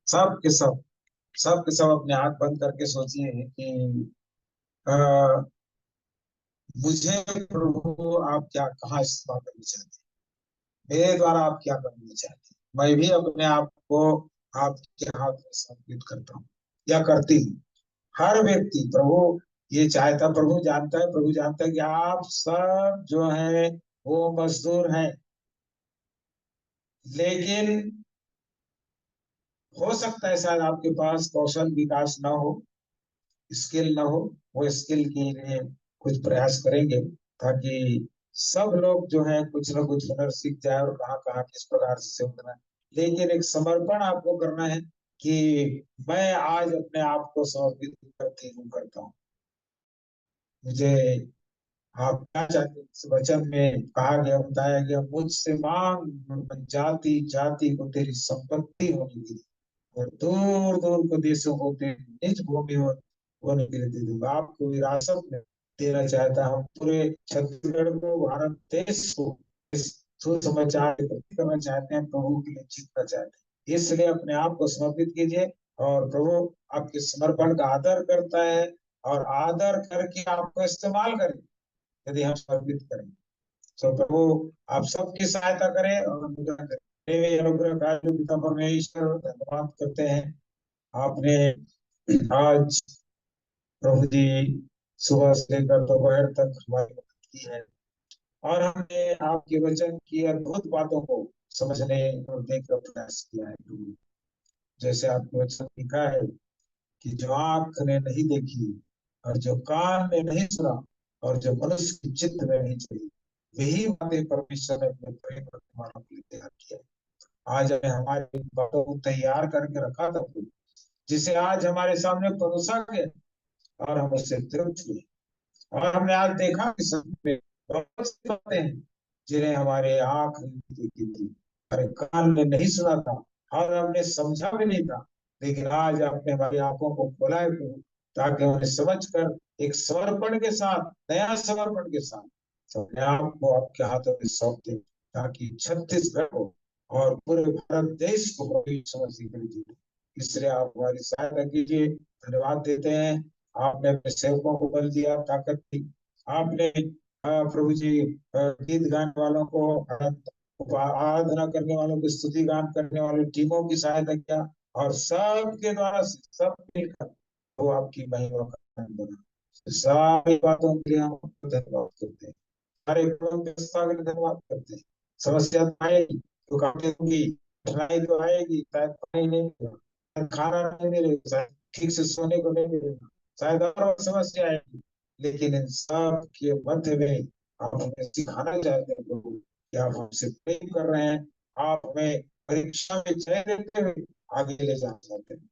सब के सब अपने आंख बंद करके सोचिए कि अ, मुझे प्रभु आप क्या कहाँ इस्तेमाल करना चाहते हैं, मेरे द्वारा आप क्या करना चाहते हैं। मैं भी अपने आप को आपके हाथ में समर्पित करता हूँ या करती हूँ। हर व्यक्ति प्रभु ये चाहता, प्रभु जानता है कि आप सब जो है वो मजदूर हैं, लेकिन हो सकता है शायद आपके पास कौशल विकास ना हो, स्किल ना हो। वो स्किल के लिए कुछ प्रयास करेंगे ताकि सब लोग जो है कुछ ना कुछ हुनर सीख जाए और कहाँ कहाँ किस प्रकार से उतना है। लेकिन एक समर्पण आपको करना है कि मैं आज अपने आप को समर्पित करता हूँ। मुझे आप क्या चाहते हैं? इस वचन में कहा गया, बताया गया, मुझसे मांग जाति जाति को तेरी संपत्ति होने की और दूर दूर को देशों को तेरी निज भूमि होने के लिए दे दूंगा। आपको विरासत में देना चाहता हूँ। पूरे छत्तीसगढ़ को, भारत देश को इस सुसमाचार करना चाहते हैं, प्रभु के लिए जीतना चाहते हैं। इसलिए अपने आप को समर्पित कीजिए और प्रभु आपके समर्पण का आदर करता है और आदर करके आपको इस्तेमाल करें यदि हम समर्पित करें। तो प्रभु आप सबकी सहायता करें और अनुग्रह करें। अनुग्रह पिता परमेश्वर, धन्यवाद करते हैं आपने आज प्रभु जी सुबह से लेकर दोपहर तक हमारी मदद की है और हमने आपके वचन की अद्भुत बातों को समझने और देखने का प्रयास किया है प्रभु। जैसे आपके वचन लिखा है कि जो आंख ने नहीं देखी और जो कान ने नहीं सुना और जो मनुष्य के चित्त में नहीं चली, वही बातें परमेश्वर ने अपने प्रेम वर्तमानों के लिए तैयार किया। आज हमें हमारी बातों को तैयार करके रखा था जिसे आज हमारे सामने परोसा गया और हम उससे तृप्त हुए। और हमने आज देखा कि सब में बहुत सी बातें हैं जिन्हें हमारे आंख ने देखी थी, हमारे कान ने नहीं सुना था और हमने समझा भी नहीं था। लेकिन आज आपने हमारी आंखों को खोला है ताकि उन्हें समझकर एक समर्पण के साथ, नया समर्पण के साथ अपने आप को आपके हाथों में सौंप दे ताकि छत्तीसगढ़ को और पूरे भारत देश को समझने के लिए। इसलिए आप हमारी सहायता कीजिए। धन्यवाद देते हैं। आपने अपने सेवकों को बल दिया, ताकत दी। आपने प्रभु जी गीत गाने वालों को, आराधना करने वालों को, स्तुति गान करने वाली टीमों की सहायता किया और सबके द्वारा सब मिलकर वो आपकी महिमा का कारण बना। सारी बातों के लिए हम आपको धन्यवाद करते हैं। हर एक व्यवस्था के लिए धन्यवाद करते हैं। समस्या तो आएगी, रुकावटें होंगी, कठिनाई तो आएगी, शायद पानी नहीं मिलेगा, शायद खाना नहीं मिलेगा, शायद ठीक से सोने को नहीं मिलेगा, शायद और समस्या आएगी। लेकिन इन सब के मध्य में आप हमें सिखाना चाहते हैं प्रभु कि आप हमसे प्रेम कर रहे हैं। आप हमें परीक्षा में जय देते हुए आगे ले जाना चाहते हैं।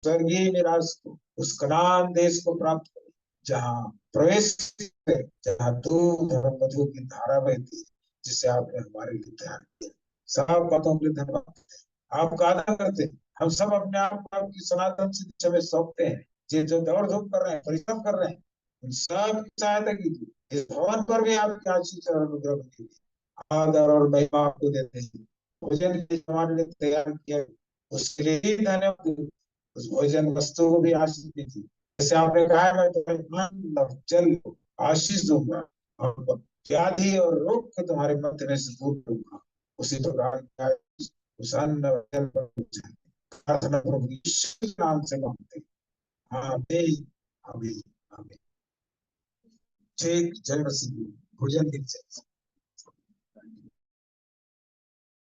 स्वर्गीय निराश को, उस कनान देश को प्राप्त करें जहाँ प्रवेश करें, जहाँ दूध और मधु की धारा बहती है, जिसे आपने हमारे लिए तैयार किया। सब बातों के लिए धन्यवाद, आपका आदर करते हैं। हम सब अपने आप को आपकी सनातन शिक्षा में सौंपते हैं। ये जो दौड़ धूप कर रहे हैं, परिश्रम कर रहे हैं, उन सब की सहायता कीजिए। इस भवन पर भी आपकी आशीष और अनुग्रह कीजिए। आदर और महिमा आपको देते हैं। भोजन हमारे लिए तैयार किया, उसके लिए भी धन्यवाद। उस भोजन वस्तु को भी आशीष दीजिए। जैसे आपने कहा है, मैं तुम्हें अन्न और जल आशीष दूंगा और व्याधि और रोग को तुम्हारे मध्य में से दूर दूंगा। उसी प्रकार उस अन्न और जल पर प्रार्थना प्रभु यीशु के नाम से मांगते हैं। आमीन, आमीन, आमीन। जय मसीह। भोजन की जय।